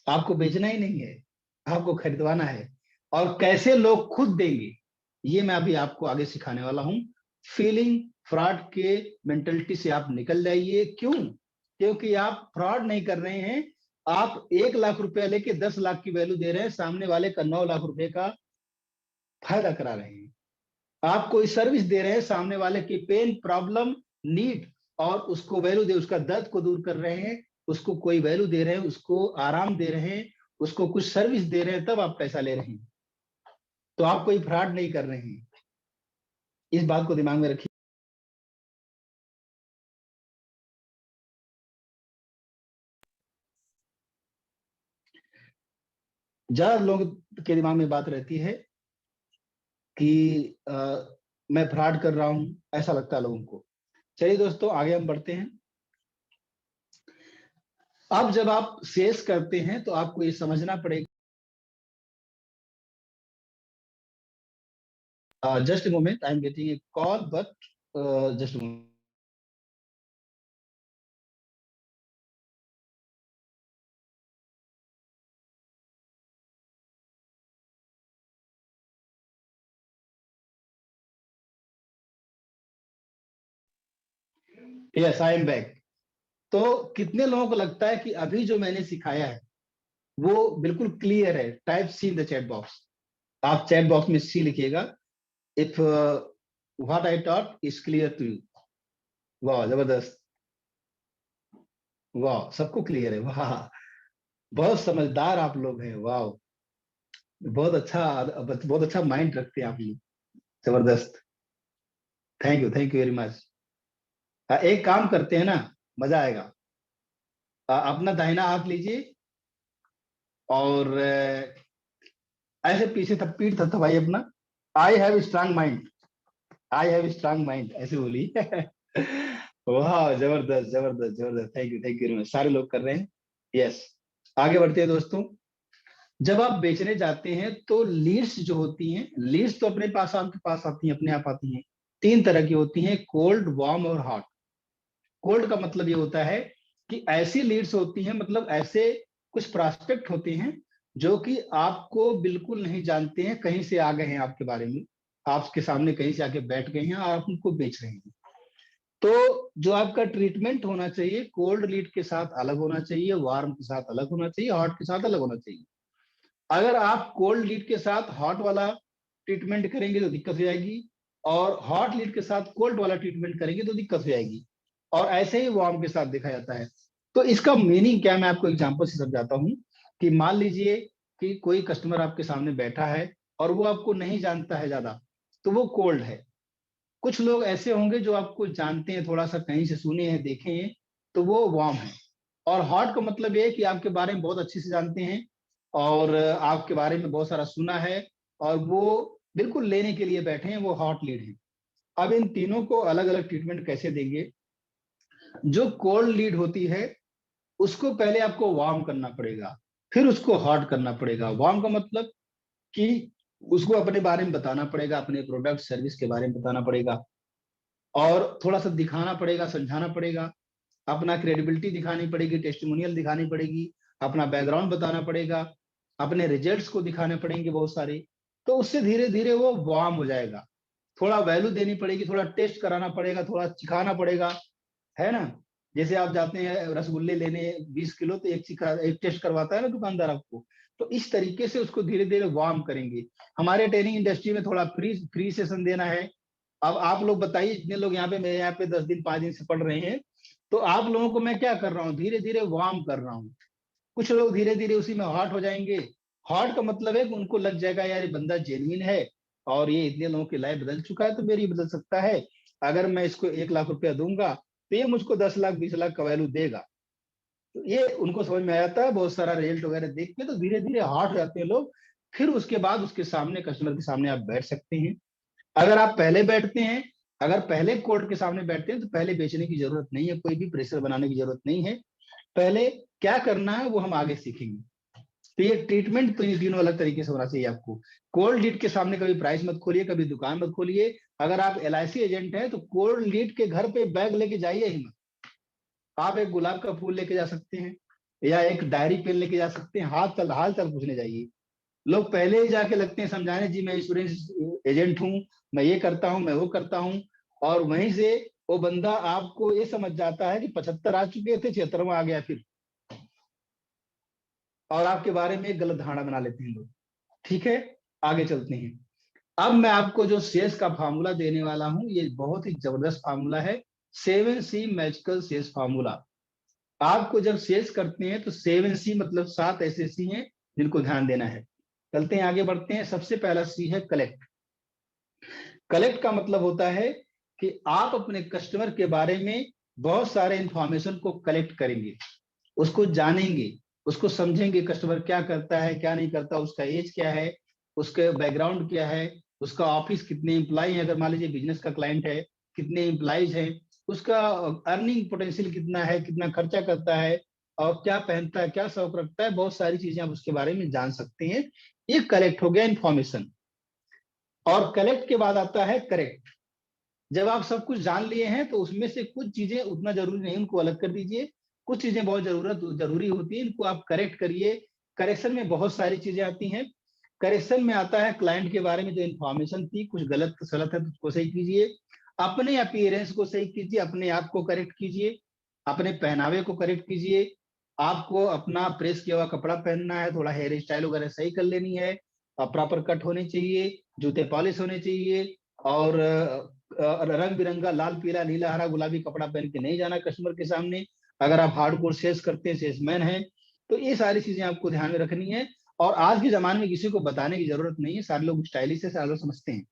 आपको बेचना ही नहीं है, आपको खरीदवाना है। और कैसे लोग खुद देंगे ये मैं अभी आपको आगे सिखाने वाला हूँ। फीलिंग फ्रॉड के मेंटलिटी से आप निकल जाइए। क्यों? क्योंकि आप फ्रॉड नहीं कर रहे हैं, आप 1 लाख रुपया लेके 10 लाख की वैल्यू दे रहे हैं, सामने वाले का 9 लाख रुपए का फायदा करा रहे हैं। आप कोई सर्विस दे रहे हैं, सामने वाले की पेन, प्रॉब्लम, नीड, और उसको वैल्यू दे, उसका दर्द को दूर कर रहे हैं, उसको कोई वैल्यू दे रहे हैं, उसको आराम दे रहे हैं, उसको कुछ सर्विस दे रहे हैं, तब आप पैसा ले रहे हैं। तो आप कोई फ्रॉड नहीं कर रहे हैं, इस बात को दिमाग में रखिए। ज्यादा लोगों के दिमाग में बात रहती है कि मैं फ्रॉड कर रहा हूं, ऐसा लगता है लोगों को। चलिए दोस्तों आगे हम बढ़ते हैं। अब जब आप सेल्स करते हैं तो आपको ये समझना पड़ेगा। Just moment, I am getting a call, but just moment. Yes I am back. तो कितने लोगों को लगता है कि अभी जो मैंने सिखाया है वो बिल्कुल क्लियर है? Type C in the chat box. आप चैट बॉक्स में सी लिखिएगा if what I taught is clear to you. वाह जबरदस्त, वाह सबको क्लियर है, वाह बहुत समझदार आप लोग हैं, वाह बहुत अच्छा माइंड रखते हैं आप लोग, जबरदस्त, थैंक यू वेरी मच। एक काम करते हैं ना, मजा आएगा। अपना दाहिना हाथ लीजिए और ऐसे पीछे तब पीठ थपथपाइए अपना। I have strong mind, I have strong mind, ऐसे बोलिए। वाह जबरदस्त जबरदस्त जबरदस्त, थैंक यू वेरी मच, सारे लोग कर रहे हैं। यस, आगे बढ़ते हैं दोस्तों। जब आप बेचने जाते हैं तो लीड्स जो होती हैं, लीड्स तो अपने पास आपके पास आती हैं, अपने आप आती हैं। 3 तरह की होती हैं, कोल्ड, वार्म और हॉट। कोल्ड का मतलब ये होता है कि ऐसी लीड्स होती हैं, मतलब ऐसे कुछ प्रोस्पेक्ट होते हैं जो कि आपको बिल्कुल नहीं जानते हैं, कहीं से आ गए हैं आपके बारे में, आपके सामने कहीं से आके बैठ गए हैं और आप उनको बेच रहे हैं। तो जो आपका ट्रीटमेंट होना चाहिए कोल्ड लीड के साथ अलग होना चाहिए, वार्म के साथ अलग होना चाहिए, हॉट के साथ अलग होना चाहिए। अगर आप कोल्ड लीड के साथ हॉट वाला ट्रीटमेंट करेंगे तो दिक्कत हो जाएगी, और हॉट लीड के साथ कोल्ड वाला ट्रीटमेंट करेंगे तो दिक्कत हो जाएगी, और ऐसे ही वार्म के साथ देखा जाता है। तो इसका मीनिंग क्या, मैं आपको एग्जांपल से समझाता हूँ कि मान लीजिए कि कोई कस्टमर आपके सामने बैठा है और वो आपको नहीं जानता है ज्यादा, तो वो कोल्ड है। कुछ लोग ऐसे होंगे जो आपको जानते हैं, थोड़ा सा कहीं से सुने हैं, देखे हैं, तो वो वार्म है। और हॉट का मतलब ये है कि आपके बारे में बहुत अच्छे से जानते हैं और आपके बारे में बहुत सारा सुना है, और वो बिल्कुल लेने के लिए बैठे हैं, वो हॉट लीड है। अब इन तीनों को अलग अलग ट्रीटमेंट कैसे देंगे? जो कोल्ड लीड होती है उसको पहले आपको वार्म करना पड़ेगा, फिर उसको हॉट करना पड़ेगा। वार्म का मतलब कि उसको अपने बारे में बताना पड़ेगा, अपने प्रोडक्ट सर्विस के बारे में बताना पड़ेगा, और थोड़ा सा दिखाना पड़ेगा, समझाना पड़ेगा, अपना क्रेडिबिलिटी दिखानी पड़ेगी, टेस्टिमोनियल दिखानी पड़ेगी, अपना बैकग्राउंड बताना पड़ेगा, अपने रिजल्ट्स को दिखाने पड़ेंगे बहुत सारे। तो उससे धीरे धीरे वो वार्म हो जाएगा। थोड़ा वैल्यू देनी पड़ेगी, थोड़ा टेस्ट कराना पड़ेगा, थोड़ा सिखाना पड़ेगा, है ना। जैसे आप जाते हैं रसगुल्ले लेने 20 किलो, तो एक टेस्ट करवाता है ना दुकानदार आपको। तो इस तरीके से उसको धीरे धीरे वार्म करेंगे। हमारे ट्रेनिंग इंडस्ट्री में थोड़ा फ्री सेशन देना है। अब आप लोग बताइए, जितने लोग यहाँ पे, मेरे यहाँ पे 10 दिन 5 दिन से पढ़ रहे हैं, तो आप लोगों को मैं क्या कर रहा हूँ, धीरे धीरे वार्म कर रहा हूँ। कुछ लोग धीरे धीरे उसी में हॉट हो जाएंगे। हॉट का मतलब है कि उनको लग जाएगा यार ये बंदा जेन्युइन है, और ये इतने लोगों की लाइफ बदल चुका है, तो मेरी बदल सकता है। अगर मैं इसको 1 लाख रुपया दूंगा तो ये मुझको 10 लाख 20 लाख का वैल्यू देगा। तो ये उनको समझ में आ जाता है, बहुत सारा रिजल्ट वगैरह देख के तो धीरे धीरे हॉट हो जाते हैं लोग। फिर उसके बाद उसके सामने, कस्टमर के सामने आप बैठ सकते हैं। अगर आप पहले बैठते हैं, अगर पहले कोर्ट के सामने बैठते हैं, तो पहले बेचने की जरूरत नहीं है, कोई भी प्रेशर बनाने की जरूरत नहीं है। पहले क्या करना है वो हम आगे सीखेंगे। तो ये ट्रीटमेंट तो ये तीनों अलग तरीके से होना चाहिए आपको। कोल्ड लीड के सामने कभी प्राइस मत खोलिए, कभी दुकान मत खोलिए। अगर आप LIC एजेंट हैं तो कोल्ड लीड के घर पे बैग लेके जाइए ही मत। आप एक गुलाब का फूल लेके जा सकते हैं, या एक डायरी पेन लेके जा सकते हैं, हाल चाल पूछने जाइए। लोग पहले ही जाके लगते हैं समझाने, जी मैं इंश्योरेंस एजेंट हूँ, मैं ये करता हूँ, मैं वो करता हूँ, और वहीं से वो बंदा आपको ये समझ जाता है कि 75 आ चुके थे, 76वां आ गया फिर, और आपके बारे में एक गलत धारणा बना लेते हैं लोग। ठीक है, आगे चलते हैं। अब मैं आपको जो सेल्स का फार्मूला देने वाला हूं, ये बहुत ही जबरदस्त फार्मूला है, 7C मैजिकल सेल्स फार्मूला। आपको जब सेल्स करते हैं तो 7C मतलब 7 ऐसे सी हैं जिनको ध्यान देना है। चलते हैं, आगे बढ़ते हैं। सबसे पहला C है कलेक्ट। कलेक्ट का मतलब होता है कि आप अपने कस्टमर के बारे में बहुत सारे इंफॉर्मेशन को कलेक्ट करेंगे, उसको जानेंगे, उसको समझेंगे, कस्टमर क्या करता है, क्या नहीं करता, उसका एज क्या है, उसके बैकग्राउंड क्या है, उसका ऑफिस कितने एम्प्लॉय है, अगर मान लीजिए बिजनेस का क्लाइंट है कितने एम्प्लॉयज है, उसका अर्निंग पोटेंशियल कितना है, कितना खर्चा करता है, और क्या पहनता है, क्या शौक रखता है, बहुत सारी चीजें आप उसके बारे में जान सकते हैं। ये कलेक्ट हो गया इन्फॉर्मेशन। और कलेक्ट के बाद आता है करेक्ट। जब आप सब कुछ जान लिए हैं तो उसमें से कुछ चीजें उतना जरूरी नहीं, उनको अलग कर दीजिए। कुछ चीजें बहुत जरूरी होती हैं, इनको आप करेक्ट करिए। करेक्शन में बहुत सारी चीजें आती हैं। करेक्शन में आता है क्लाइंट के बारे में जो इन्फॉर्मेशन थी, कुछ गलत सलत है तो उसको सही कीजिए, अपने अपीयरेंस को सही कीजिए, अपने आप को करेक्ट कीजिए, अपने पहनावे को करेक्ट कीजिए। आपको अपना प्रेस किया हुआ कपड़ा पहनना है, थोड़ा हेयर स्टाइल वगैरह सही कर लेनी है, प्रॉपर कट होने चाहिए, जूते पॉलिश होने चाहिए, और रंग बिरंगा लाल पीला नीला हरा गुलाबी कपड़ा पहन के नहीं जाना कस्टमर के सामने। अगर आप हार्डकोर सेल्स करते हैं, सेल्समैन हैं, तो ये सारी चीजें आपको ध्यान में रखनी है। और आज के जमाने में किसी को बताने की जरूरत नहीं है, सारे लोग स्टाइलिश है, सारे लोग समझते हैं।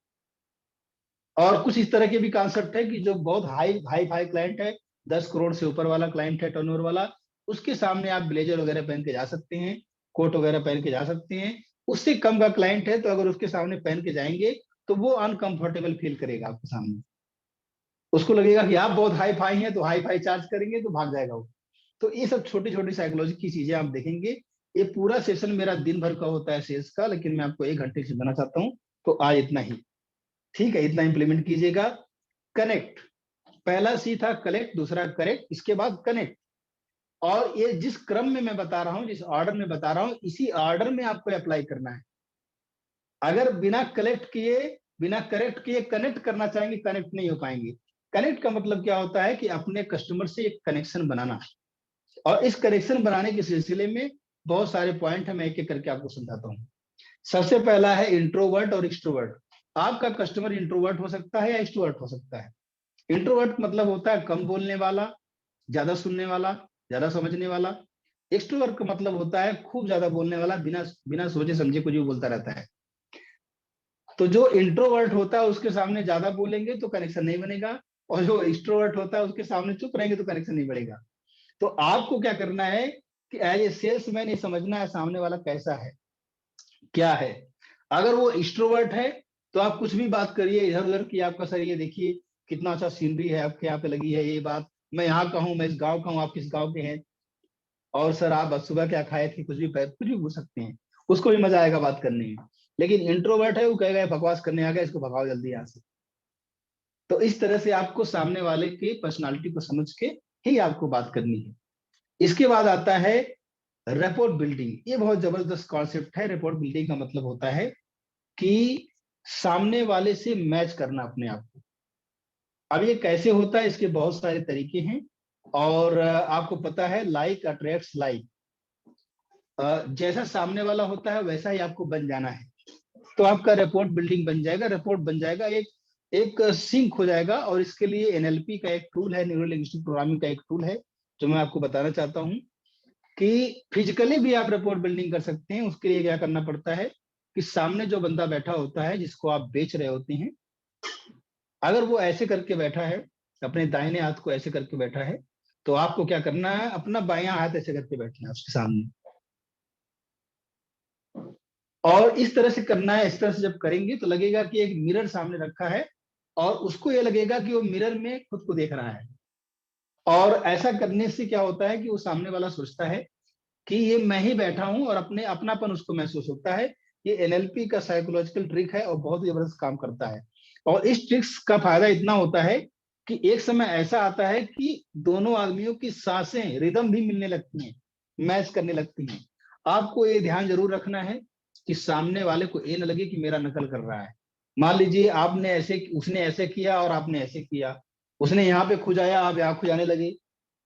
और कुछ इस तरह के भी कॉन्सेप्ट है कि जो बहुत हाई हाई फाई क्लाइंट है, 10 करोड़ से ऊपर वाला क्लाइंट है टर्नओवर वाला, उसके सामने आप ब्लेजर वगैरह पहन के जा सकते हैं, कोट वगैरह पहन के जा सकते हैं। उससे कम का क्लाइंट है तो अगर उसके सामने पहन के जाएंगे तो वो अनकंफर्टेबल फील करेगा आपके सामने, उसको लगेगा कि आप बहुत हाई फाई हैं, तो हाई फाई चार्ज करेंगे तो भाग जाएगा वो। तो ये सब छोटी छोटी साइकोलॉजी की चीजें आप देखेंगे। ये पूरा सेशन मेरा दिन भर का होता है सेल्स का, लेकिन मैं आपको 1 घंटे से देना चाहता हूँ, तो आज इतना ही। ठीक है, इतना इंप्लीमेंट कीजिएगा। कनेक्ट, पहला सी था कलेक्ट, दूसरा करेक्ट, इसके बाद कनेक्ट। और ये जिस क्रम में मैं बता रहा हूँ, जिस ऑर्डर में बता रहा हूँ, इसी ऑर्डर में आपको अप्लाई करना है। अगर बिना कलेक्ट किए, बिना करेक्ट किए कनेक्ट करना चाहेंगे, कनेक्ट नहीं हो पाएंगे। कनेक्ट का मतलब क्या होता है कि अपने कस्टमर से एक कनेक्शन बनाना, और इस कनेक्शन बनाने के सिलसिले में बहुत सारे पॉइंट है, मैं एक एक करके आपको समझाता हूँ। सबसे पहला है इंट्रोवर्ट और एक्सट्रोवर्ट। आपका कस्टमर इंट्रोवर्ट हो सकता है या एक्सट्रोवर्ट हो सकता है। इंट्रोवर्ट मतलब होता है कम बोलने वाला, ज्यादा सुनने वाला, ज्यादा समझने वाला। एक्सट्रोवर्ट का मतलब होता है खूब ज्यादा बोलने वाला, बिना बिना सोचे समझे कुछ भी बोलता रहता है। तो जो इंट्रोवर्ट होता है उसके सामने ज्यादा बोलेंगे तो कनेक्शन नहीं बनेगा, और जो एक्सट्रोवर्ट होता है उसके सामने चुप रहेंगे तो कनेक्शन नहीं बढ़ेगा। तो आपको क्या करना है कि एज ए सेल्समैन ये समझना है सामने वाला कैसा है, क्या है। अगर वो एक्सट्रोवर्ट है तो आप कुछ भी बात करिए इधर उधर की, आपका सर ये देखिए कितना अच्छा सीनरी है आपके यहाँ पे लगी है, ये बात मैं यहाँ का हूँ, मैं इस गाँव का हूँ, आप किस गाँव के हैं, और सर आप सुबह क्या खाए थे, कुछ भी पूछ सकते हैं, उसको भी मजा आएगा बात करने में। लेकिन इंट्रोवर्ट है वो कहेगा ये बकवास करने आ गया, इसको भगाओ जल्दी यहाँ से। तो इस तरह से आपको सामने वाले की पर्सनालिटी को समझ के ही आपको बात करनी है। इसके बाद आता है रेपोर्ट बिल्डिंग। ये बहुत जबरदस्त कॉन्सेप्ट है। रेपोर्ट बिल्डिंग का मतलब होता है कि सामने वाले से मैच करना अपने आप को। अब ये कैसे होता है, इसके बहुत सारे तरीके हैं, और आपको पता है लाइक अट्रैक्ट्स लाइक। जैसा सामने वाला होता है वैसा ही आपको बन जाना है, तो आपका रिपोर्ट बिल्डिंग बन जाएगा, रिपोर्ट बन जाएगा, एक एक सिंक हो जाएगा। और इसके लिए एनएलपी का एक टूल है, न्यूरो लिंग्विस्टिक प्रोग्रामिंग का एक टूल है, जो मैं आपको बताना चाहता हूँ कि फिजिकली भी आप रिपोर्ट बिल्डिंग कर सकते हैं। उसके लिए क्या करना पड़ता है कि सामने जो बंदा बैठा होता है जिसको आप बेच रहे होते हैं, अगर वो ऐसे करके बैठा है, अपने दाहिने हाथ को ऐसे करके बैठा है, तो आपको क्या करना है, अपना बायां हाथ ऐसे करके बैठना है उसके सामने, और इस तरह से करना है। इस तरह से जब करेंगे तो लगेगा कि एक मिरर सामने रखा है, और उसको ये लगेगा कि वो मिरर में खुद को देख रहा है। और ऐसा करने से क्या होता है कि वो सामने वाला सोचता है कि ये मैं ही बैठा हूं, और अपने अपनापन उसको महसूस होता है। ये एनएलपी का साइकोलॉजिकल ट्रिक है और बहुत ही जबरदस्त काम करता है। और इस ट्रिक्स का फायदा इतना होता है कि एक समय ऐसा आता है कि दोनों आदमियों की सांसें रिदम भी मिलने लगती हैं, मैच करने लगती हैं। आपको ये ध्यान जरूर रखना है कि सामने वाले को ये न लगे कि मेरा नकल कर रहा है। मान लीजिए आपने ऐसे, उसने ऐसे किया और आपने ऐसे किया, उसने यहाँ पे खुजाया, आप यहाँ खुजाने लगे,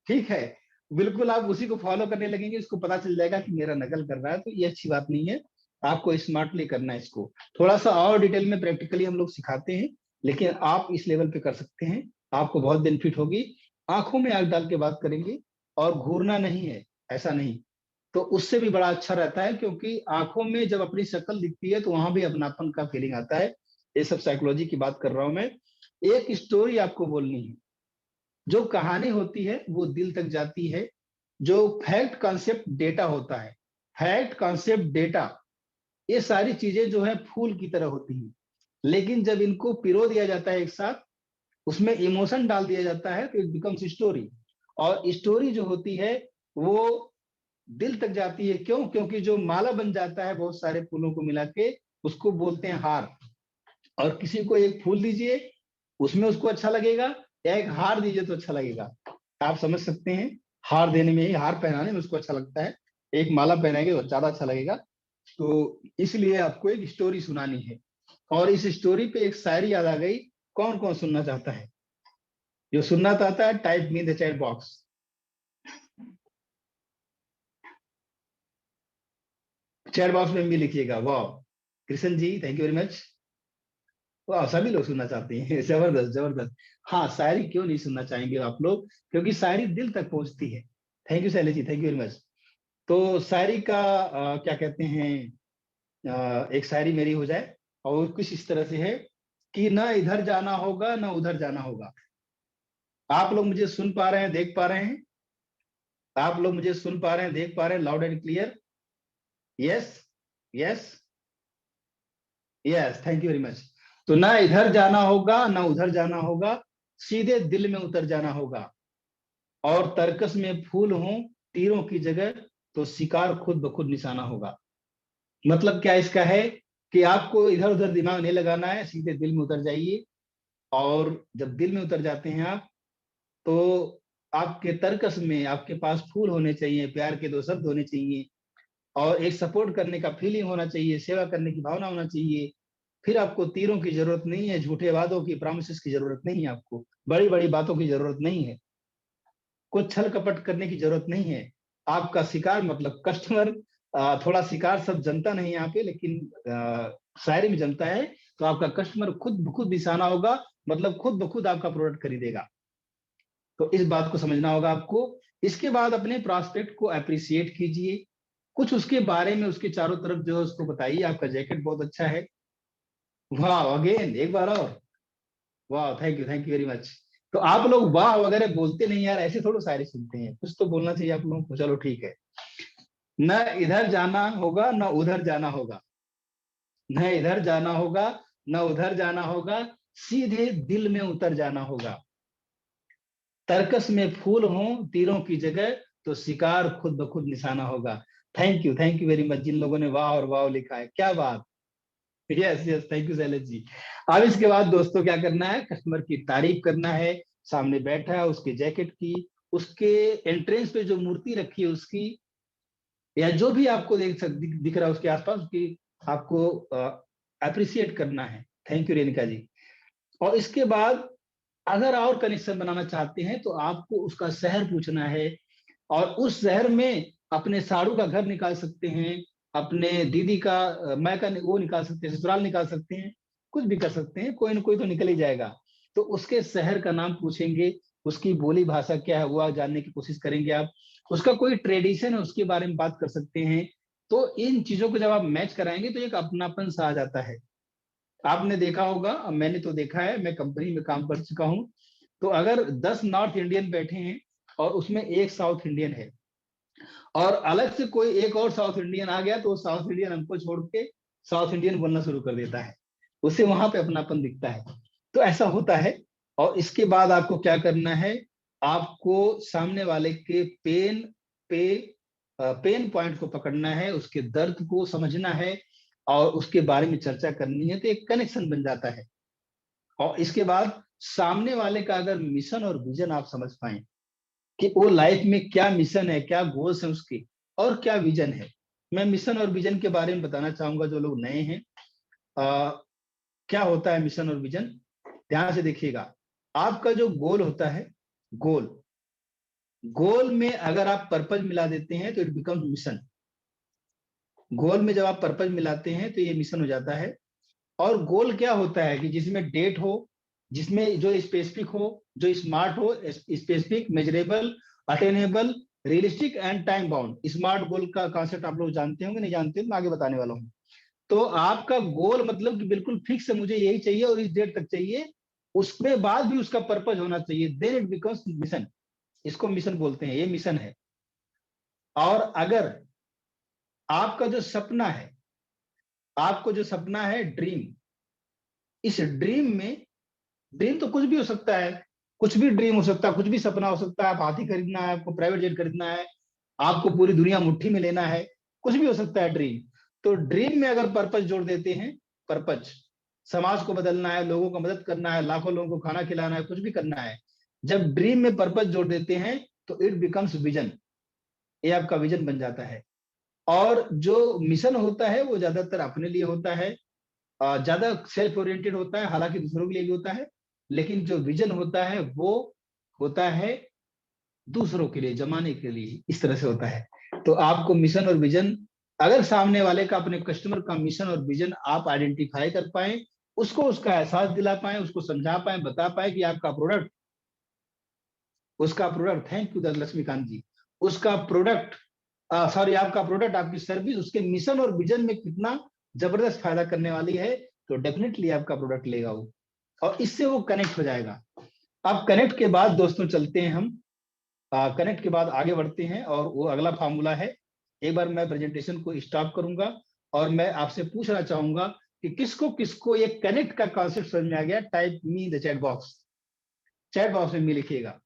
ठीक है, बिल्कुल आप उसी को फॉलो करने लगेंगे, इसको पता चल जाएगा कि मेरा नकल कर रहा है। तो ये अच्छी बात नहीं है, आपको स्मार्टली करना है इसको। थोड़ा सा और डिटेल में प्रैक्टिकली हम लोग सिखाते हैं, लेकिन आप इस लेवल पे कर सकते हैं, आपको बहुत बेनिफिट होगी। आंखों में आंख डाल के बात करेंगे, और घूरना नहीं है, ऐसा नहीं, तो उससे भी बड़ा अच्छा रहता है, क्योंकि आंखों में जब अपनी शक्ल दिखती है तो वहां भी अपनापन का फीलिंग आता है। ये सब साइकोलॉजी की बात कर रहा हूं मैं। एक स्टोरी आपको बोलनी है, जो कहानी होती है वो दिल तक जाती है। जो फैक्ट कॉन्सेप्ट डेटा होता है, फैक्ट कॉन्सेप्ट डेटा, ये सारी चीजें जो है फूल की तरह होती हैं, लेकिन जब इनको पिरो दिया जाता है एक साथ, उसमें इमोशन डाल दिया जाता है, तो इट बिकम्स स्टोरी। और स्टोरी जो होती है वो दिल तक जाती है। क्यों? क्योंकि जो माला बन जाता है बहुत सारे फूलों को मिला के, उसको बोलते हैं हार। और किसी को एक फूल दीजिए, उसमें उसको अच्छा लगेगा, या एक हार दीजिए तो अच्छा लगेगा। आप समझ सकते हैं, हार देने में ही, हार पहनाने में उसको अच्छा लगता है, एक माला पहनाएंगे तो ज्यादा अच्छा लगेगा। तो इसलिए आपको एक स्टोरी सुनानी है। और इस स्टोरी पे एक शायरी याद आ गई। कौन कौन सुनना चाहता है? जो सुनना चाहता है type me in the chat box. Chat box में भी लिखिएगा। वाह, Krishna ji thank you very much. वाह, सभी लोग सुनना चाहते हैं। जबरदस्त जबरदस्त। हाँ, शायरी क्यों नहीं सुनना चाहेंगे आप लोग, क्योंकि शायरी दिल तक पहुंचती है। Thank you Shailesh ji, thank you very much. तो शायरी का क्या कहते हैं, एक शायरी मेरी हो जाए, और कुछ इस तरह से है कि ना इधर जाना होगा ना उधर जाना होगा। आप लोग मुझे सुन पा रहे हैं, देख पा रहे हैं? आप लोग मुझे सुन पा रहे हैं, देख पा रहे हैं, loud and clear? Yes, yes, yes, thank you very much. तो ना इधर जाना होगा ना उधर जाना होगा, सीधे दिल में उतर जाना होगा। और तर्कस में फूल हो तीरों की जगह, तो शिकार खुद ब खुद निशाना होगा। मतलब क्या इसका है कि आपको इधर उधर दिमाग नहीं लगाना है, सीधे दिल में उतर जाइए। और जब दिल में उतर जाते हैं आप, तो आपके तर्कस में आपके पास फूल होने चाहिए, प्यार के दो शब्द होने चाहिए, और एक सपोर्ट करने का फीलिंग होना चाहिए, सेवा करने की भावना होना चाहिए, फिर आपको तीरों की जरूरत नहीं है, झूठे वादों की, प्रॉमिसेस की जरूरत नहीं है, आपको बड़ी बड़ी बातों की जरूरत नहीं है, कुछ छल कपट करने की जरूरत नहीं है। आपका शिकार मतलब कस्टमर, थोड़ा शिकार सब जनता नहीं यहाँ पे, लेकिन शायरी में जनता है, तो आपका कस्टमर खुद ब खुद निशाना होगा, मतलब खुद ब खुद आपका प्रोडक्ट खरीदेगा। तो इस बात को समझना होगा आपको। इसके बाद अपने प्रॉस्पेक्ट को अप्रिशिएट कीजिए, कुछ उसके बारे में, उसके चारों तरफ जो है उसको बताइए, आपका जैकेट बहुत अच्छा है, वाह, अगेन एक बार और, वाह, थैंक यू वेरी मच। तो आप लोग वाह वगैरह बोलते नहीं यार, ऐसे थोड़ा शायरी सुनते हैं, कुछ तो बोलना चाहिए आप लोगों को। चलो ठीक है। न इधर जाना होगा न उधर जाना होगा, न इधर जाना होगा न उधर जाना होगा, सीधे दिल में उतर जाना होगा। तर्कस में फूल हो तीरों की जगह, तो शिकार खुद ब खुद निशाना होगा। थैंक यू वेरी मच जिन लोगों ने वाह और वाह लिखा है, क्या बात। Yes yes, thank you Shailesh ji. अब इसके बाद दोस्तों क्या करना है, कस्टमर की तारीफ करना है, सामने बैठा है उसके जैकेट की, उसके एंट्रेंस पे जो मूर्ति रखी है उसकी, या जो भी आपको दिख रहा है उसके आसपास, उसकी आपको अप्रिशिएट करना है। Thank you Renuka ji. और इसके बाद अगर और कनेक्शन बनाना चाहते हैं तो आपको उसका शहर पूछना है, और उस शहर में अपने साड़ू का घर निकाल सकते हैं, अपने दीदी का मैं का वो निकाल सकते हैं, ससुराल निकाल सकते हैं, कुछ भी कर सकते हैं, कोई ना कोई तो निकल ही जाएगा। तो उसके शहर का नाम पूछेंगे, उसकी बोली भाषा क्या है वो आप जानने की कोशिश करेंगे, आप उसका कोई ट्रेडिशन है उसके बारे में बात कर सकते हैं। तो इन चीजों को जब आप मैच कराएंगे तो एक अपनापन सा आ जाता है। आपने देखा होगा, मैंने तो देखा है, मैं कंपनी में काम कर चुका हूँ, तो अगर 10 नॉर्थ इंडियन बैठे हैं और उसमें एक साउथ इंडियन है, और अलग से कोई एक और साउथ इंडियन आ गया, तो साउथ इंडियन हमको छोड़ के साउथ इंडियन बोलना शुरू कर देता है, उसे वहां पे अपनापन दिखता है। तो ऐसा होता है। और इसके बाद आपको क्या करना है, आपको सामने वाले के पे पेन पॉइंट को पकड़ना है, उसके दर्द को समझना है, और उसके बारे में चर्चा करनी है, तो एक कनेक्शन बन जाता है। और इसके बाद सामने वाले का अगर मिशन और विजन आप समझ पाए कि वो लाइफ में क्या मिशन है, क्या गोल्स है उसके, और क्या विजन है। मैं मिशन और विजन के बारे में बताना चाहूंगा जो लोग नए हैं। क्या होता है मिशन और विजन, ध्यान से देखिएगा। आपका जो गोल होता है, गोल गोल में अगर आप पर्पज मिला देते हैं तो इट बिकम्स मिशन। गोल में जब आप पर्पज मिलाते हैं तो ये मिशन हो जाता है। और गोल क्या होता है कि जिसमें डेट हो, जिसमें जो स्पेसिफिक हो, जो स्मार्ट हो, specific, measurable, attainable, realistic and time bound. Smart गोल का कॉन्सेप्ट आप लोग जानते होंगे, नहीं जानते तो मैं आगे बताने वाला हूँ। तो आपका गोल मतलब कि बिल्कुल फिक्स है, मुझे यही चाहिए और इस डेट तक चाहिए, उसके बाद भी उसका पर्पज होना चाहिए, देन इट बिकम्स मिशन। इसको मिशन बोलते हैं, ये मिशन है। और अगर आपका जो सपना है, आपको जो सपना है ड्रीम, इस ड्रीम में, ड्रीम तो कुछ भी हो सकता है, कुछ भी ड्रीम हो सकता है, कुछ भी सपना हो सकता है। आप हाथी खरीदना है, आपको प्राइवेट जेट खरीदना है, आपको पूरी दुनिया मुट्ठी में लेना है, कुछ भी हो सकता है ड्रीम। तो ड्रीम में अगर पर्पज जोड़ देते हैं, पर्पज, समाज को बदलना है, लोगों को मदद करना है, लाखों लोगों को खाना खिलाना है, कुछ भी करना है, जब ड्रीम में पर्पज जोड़ देते हैं तो इट बिकम्स विजन। ये आपका विजन बन जाता है। और जो मिशन होता है वो ज्यादातर अपने लिए होता है, ज्यादा सेल्फ ओरिएंटेड होता है, हालांकि दूसरों के लिए भी होता है, लेकिन जो विजन होता है वो होता है दूसरों के लिए, जमाने के लिए, इस तरह से होता है। तो आपको मिशन और विजन, अगर सामने वाले का, अपने कस्टमर का मिशन और विजन आप आइडेंटिफाई कर पाए, उसको उसका एहसास दिला पाए, उसको समझा पाए, बता पाए कि आपका प्रोडक्ट, उसका प्रोडक्ट, थैंक यू लक्ष्मीकांत जी, उसका प्रोडक्ट, सॉरी, आपका प्रोडक्ट, आपकी सर्विस उसके मिशन और विजन में कितना जबरदस्त फायदा करने वाली है, तो डेफिनेटली आपका प्रोडक्ट लेगा वो, और इससे वो कनेक्ट हो जाएगा। अब कनेक्ट के बाद दोस्तों चलते हैं हम, कनेक्ट के बाद आगे बढ़ते हैं, और वो अगला फार्मूला है। एक बार मैं प्रेजेंटेशन को स्टॉप करूंगा और मैं आपसे पूछना चाहूंगा कि किसको किसको ये कनेक्ट का कॉन्सेप्ट समझ में आ गया, type me the chat box, chat box में मी लिखिएगा,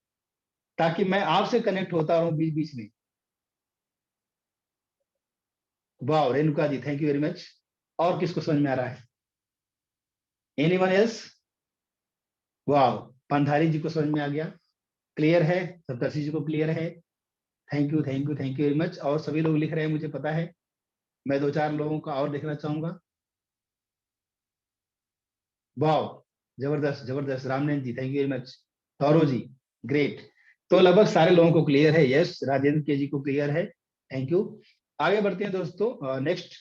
ताकि मैं आपसे कनेक्ट होता रहूं बीच बीच में। वाह रेणुका जी, थैंक यू वेरी मच। और किसको समझ में आ रहा है, एनीवन एल्स? वाह, पंधारी जी को समझ में आ गया, क्लियर है, सप्तर्षि जी को क्लियर है, थैंक यू वेरी मच। और सभी लोग लिख रहे हैं मुझे पता है, मैं दो चार लोगों का और देखना चाहूंगा। वाह, जबरदस्त जबरदस्त। Ramnand ji, thank you very much. Saurav ji, great. तो लगभग सारे लोगों को क्लियर है। यस, राजेंद्र के जी को क्लियर है, थैंक यू। आगे बढ़ते हैं दोस्तों। नेक्स्ट,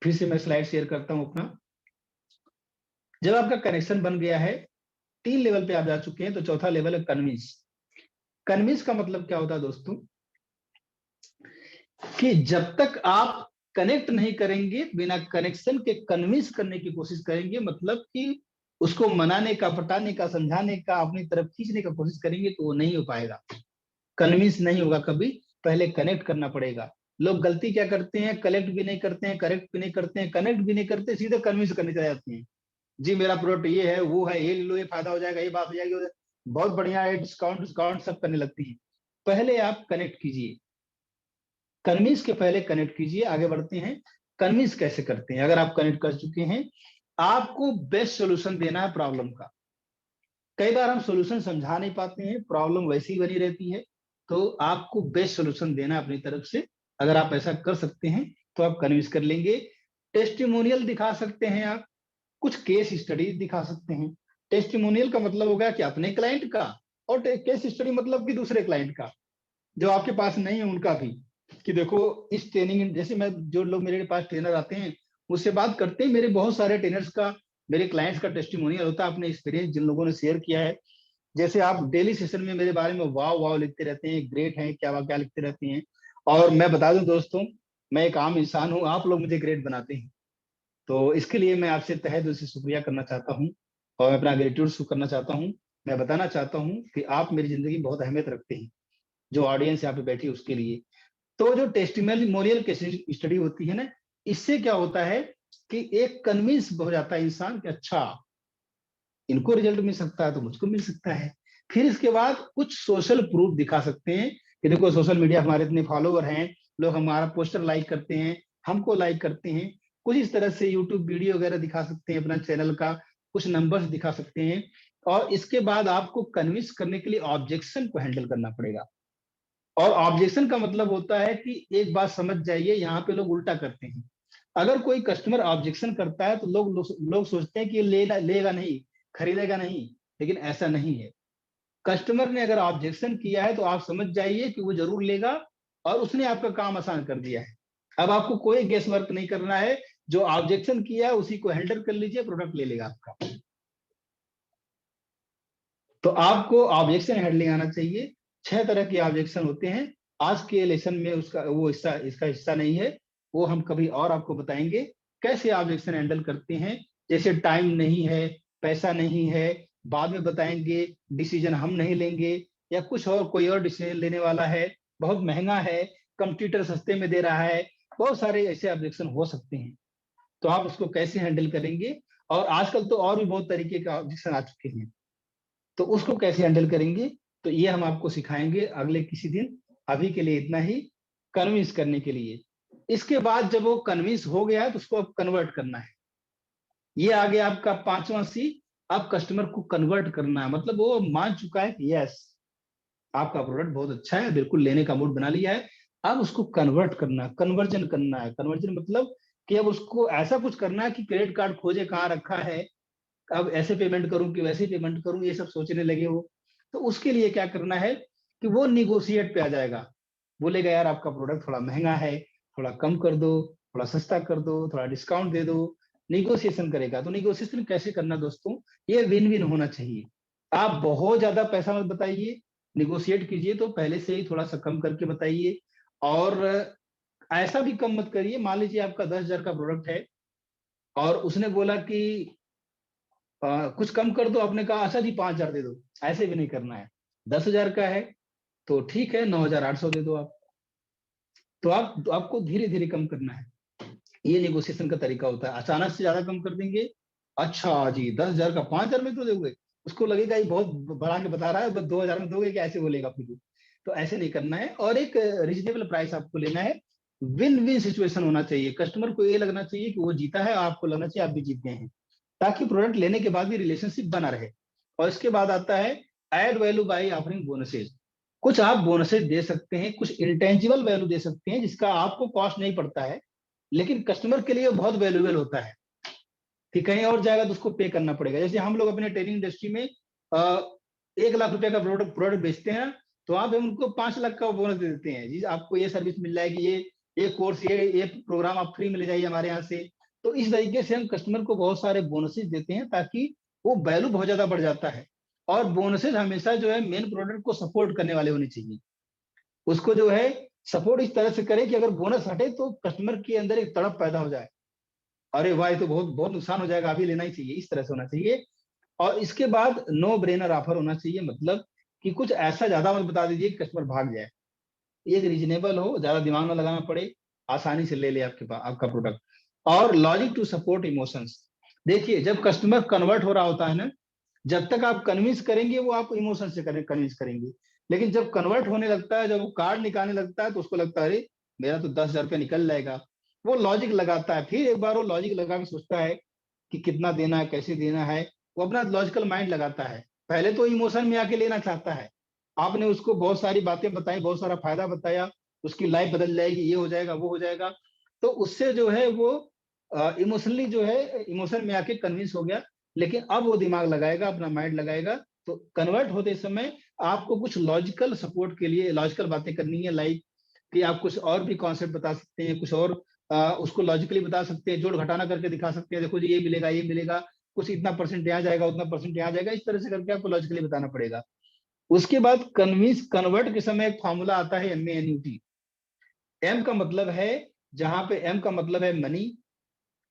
फिर से मैं स्लाइड शेयर करता हूं अपना। जब आपका कनेक्शन बन गया है, 3 लेवल पे आप जा चुके हैं, तो चौथा लेवल है कन्विंस। कन्विंस का मतलब क्या होता है दोस्तों, कि जब तक आप कनेक्ट नहीं करेंगे, बिना कनेक्शन के कन्विंस करने की कोशिश करेंगे, मतलब कि उसको मनाने का, पटाने का, समझाने का, अपनी तरफ खींचने का कोशिश करेंगे, तो वो नहीं हो पाएगा, कन्विंस नहीं होगा कभी। पहले कनेक्ट करना पड़ेगा। लोग गलती क्या करते हैं, कलेक्ट भी नहीं करते हैं, करेक्ट भी नहीं करते हैं, कनेक्ट भी नहीं करते, सीधे कन्विंस करने चले जाते हैं। जी मेरा प्रोडक्ट ये है, वो है, ये ले लो, ये फायदा हो जाएगा, ये बात हो जाएगी, बहुत बढ़िया है, डिस्काउंट डिस्काउंट सब करने लगती है। पहले आप कनेक्ट कीजिए, कन्विंस के पहले कनेक्ट कीजिए। आगे बढ़ते हैं, कन्विंस कैसे करते हैं। अगर आप कनेक्ट कर चुके हैं, आपको बेस्ट सोल्यूशन देना है प्रॉब्लम का। कई बार हम सोल्यूशन समझा नहीं पाते हैं, प्रॉब्लम वैसी ही बनी रहती है, तो आपको बेस्ट सोल्यूशन देना है अपनी तरफ से। अगर आप ऐसा कर सकते हैं तो आप कन्विंस कर लेंगे। टेस्टिमोनियल दिखा सकते हैं आप, कुछ केस स्टडी दिखा सकते हैं। टेस्टिमोनियल का मतलब हो गया कि अपने क्लाइंट का, और केस स्टडी मतलब कि दूसरे क्लाइंट का, जो आपके पास नहीं है उनका भी, कि देखो इस ट्रेनिंग, जैसे मैं, जो लोग मेरे पास ट्रेनर आते हैं उससे बात करते हैं, मेरे बहुत सारे ट्रेनर्स का, मेरे क्लाइंट्स का टेस्टिमोनियल होता है, अपने एक्सपीरियंस जिन लोगों ने शेयर किया है। जैसे आप डेली सेशन में मेरे बारे में वाव वाव लिखते रहते हैं, ग्रेट है, क्या क्या लिखते रहते हैं। और मैं बता दूं दोस्तों, मैं एक आम इंसान हूं, आप लोग मुझे ग्रेट बनाते हैं। तो इसके लिए मैं आपसे तहे दिल से शुक्रिया करना चाहता हूँ, और मैं अपना ग्रेटिट्यूड शो करना चाहता हूँ। मैं बताना चाहता हूँ कि आप मेरी जिंदगी में बहुत अहमियत रखते हैं, जो ऑडियंस यहाँ पे बैठी है उसके लिए। तो जो टेस्टिमोनियल केस स्टडी होती है ना, इससे क्या होता है कि एक कन्विंस हो जाता है इंसान कि अच्छा, इनको रिजल्ट मिल सकता है तो मुझको मिल सकता है। फिर इसके बाद कुछ सोशल प्रूफ दिखा सकते हैं कि देखो सोशल मीडिया, हमारे इतने फॉलोवर हैं, लोग हमारा पोस्टर लाइक करते हैं, हमको लाइक करते हैं। कुछ इस तरह से यूट्यूब वीडियो वगैरह दिखा सकते हैं, अपना चैनल का कुछ नंबर्स दिखा सकते हैं। और इसके बाद आपको कन्विंस करने के लिए ऑब्जेक्शन को हैंडल करना पड़ेगा। और ऑब्जेक्शन का मतलब होता है कि एक बात समझ जाइए, यहाँ पे लोग उल्टा करते हैं। अगर कोई कस्टमर ऑब्जेक्शन करता है तो लोग सोचते हैं कि ये लेगा नहीं, खरीदेगा नहीं, लेकिन ऐसा नहीं है। कस्टमर ने अगर ऑब्जेक्शन किया है तो आप समझ जाइए कि वो जरूर लेगा, और उसने आपका काम आसान कर दिया है। अब आपको कोई गेस वर्क नहीं करना है, जो ऑब्जेक्शन किया है उसी को हैंडल कर लीजिए, प्रोडक्ट ले लेगा आपका। तो आपको ऑब्जेक्शन हैंडलिंग आना चाहिए। 6 तरह के ऑब्जेक्शन होते हैं। आज के लेसन में उसका वो हिस्सा, इसका हिस्सा नहीं है, वो हम कभी और आपको बताएंगे कैसे ऑब्जेक्शन हैंडल करते हैं। जैसे टाइम नहीं है, पैसा नहीं है, बाद में बताएंगे, डिसीजन हम नहीं लेंगे, या कुछ और कोई और डिसीजन लेने वाला है, बहुत महंगा है, कंप्यूटर सस्ते में दे रहा है, बहुत सारे ऐसे ऑब्जेक्शन हो सकते हैं। तो आप उसको कैसे हैंडल करेंगे। और आजकल तो और भी बहुत तरीके के ऑब्जेक्शन आ चुके हैं, तो उसको कैसे हैंडल करेंगे, तो ये हम आपको सिखाएंगे अगले किसी दिन। अभी के लिए इतना ही, कन्विंस करने के लिए। इसके बाद जब वो कन्विंस हो गया है तो उसको अब कन्वर्ट करना है। ये आ गया आपका 5वां सी। अब कस्टमर को कन्वर्ट करना है, मतलब वो मान चुका है कि यस, आपका प्रोडक्ट बहुत अच्छा है, बिल्कुल लेने का मूड बना लिया है। अब उसको कन्वर्ट करना है, कन्वर्जन करना है। कन्वर्जन मतलब कि अब उसको ऐसा कुछ करना है कि क्रेडिट कार्ड खोजे कहाँ रखा है, अब ऐसे पेमेंट करूं कि वैसे पेमेंट करूं, ये सब सोचने लगे हो। तो उसके लिए क्या करना है कि वो निगोशिएट पे आ जाएगा, बोलेगा यार आपका प्रोडक्ट थोड़ा महंगा है, थोड़ा कम कर दो, थोड़ा सस्ता कर दो, थोड़ा डिस्काउंट दे दो। निगोशिएशन करेगा। तो निगोशिएशन कैसे करना दोस्तों, ये विन विन होना चाहिए। आप बहुत ज्यादा पैसा मत बताइए, निगोशिएट कीजिए तो पहले से ही थोड़ा सा कम करके बताइए। और ऐसा भी कम मत करिए, मान लीजिए आपका 10,000 का प्रोडक्ट है और उसने बोला कि कुछ कम कर दो, आपने कहा अच्छा जी 5,000 दे दो, ऐसे भी नहीं करना है। 10,000 का है तो ठीक है, 9,800 दे दो आप। तो आपको धीरे धीरे कम करना है। ये नेगोशिएशन का तरीका होता है। अचानक से ज्यादा कम कर देंगे, अच्छा जी 10,000 का 5,000 में तो दोगे, उसको लगेगा ये बहुत बढ़ा के बता रहा है, बस 2,000 में दोगे क्या, ऐसे बोलेगा फिर। तो ऐसे नहीं करना है, और एक रीजनेबल प्राइस आपको लेना है। विन विन सिचुएशन होना चाहिए, कस्टमर को ये लगना चाहिए कि वो जीता है, आपको लगना चाहिए आप भी जीत गए हैं, ताकि प्रोडक्ट लेने के बाद भी रिलेशनशिप बना रहे। और इसके बाद आता है add value by offering bonuses. कुछ आप बोनसेस दे सकते हैं, कुछ इंटेंजिबल वैल्यू दे सकते हैं जिसका आपको कॉस्ट नहीं पड़ता है, लेकिन कस्टमर के लिए बहुत वैल्यूएबल होता है। फिर कहीं और जाएगा तो उसको पे करना पड़ेगा। जैसे हम लोग अपने ट्रेनिंग इंडस्ट्री में 1 लाख रुपए का प्रोडक्ट बेचते हैं, तो आप उनको 5 लाख का बोनस दे देते हैं, जी आपको ये सर्विस मिल जाएगी, ये कोर्स, ये प्रोग्राम आप फ्री में ले जाइए हमारे यहाँ से। तो इस तरीके से हम कस्टमर को बहुत सारे बोनसेस देते हैं, ताकि वो वैल्यू बहुत ज्यादा बढ़ जाता है। और बोनसेस हमेशा जो है मेन प्रोडक्ट को सपोर्ट करने वाले होने चाहिए। उसको जो है सपोर्ट इस तरह से करें कि अगर बोनस हटे तो कस्टमर के अंदर एक तड़प पैदा हो जाए, अरे वाह ये तो बहुत बहुत नुकसान हो जाएगा, अभी लेना ही चाहिए, इस तरह से होना चाहिए। और इसके बाद नो ब्रेनर ऑफर होना चाहिए, मतलब कि कुछ ऐसा ज्यादा मत बता दीजिए कि कस्टमर भाग जाए। एक रीजनेबल हो, ज्यादा दिमाग ना लगाना पड़े, आसानी से ले ले आपके पास आपका प्रोडक्ट। और लॉजिक टू सपोर्ट इमोशंस। देखिए जब कस्टमर कन्वर्ट हो रहा होता है ना, जब तक आप कन्विंस करेंगे वो आपको इमोशन से कन्विंस करेंगे, लेकिन जब कन्वर्ट होने लगता है, जब वो कार्ड निकालने लगता है, तो उसको लगता है अरे मेरा तो 10,000 रुपया निकल जाएगा। वो लॉजिक लगाता है, फिर एक बार वो लॉजिक लगा के सोचता है कि कितना देना है, कैसे देना है, वो अपना लॉजिकल माइंड लगाता है। पहले तो इमोशन में आके लेना चाहता है, आपने उसको बहुत सारी बातें बताई, बहुत सारा फायदा बताया, उसकी लाइफ बदल जाएगी, ये हो जाएगा, वो हो जाएगा, तो उससे जो है वो इमोशनली जो है इमोशन में आके कन्विंस हो गया। लेकिन अब वो दिमाग लगाएगा, अपना माइंड लगाएगा। तो कन्वर्ट होते समय आपको कुछ लॉजिकल सपोर्ट के लिए लॉजिकल बातें करनी है, लाइक कि आप कुछ और भी कॉन्सेप्ट बता सकते हैं, कुछ और उसको लॉजिकली बता सकते हैं, जोड़ घटाना करके दिखा सकते हैं, देखो जी ये मिलेगा, ये मिलेगा, कुछ इतना परसेंट यहाँ जाएगा, उतना परसेंट यहाँ जाएगा, इस तरह से करके आपको लॉजिकली बताना पड़ेगा। उसके बाद कन्विंस कन्वर्ट के समय एक फॉर्मूला आता है MANUT। एम का मतलब है, जहां पे एम का मतलब है मनी,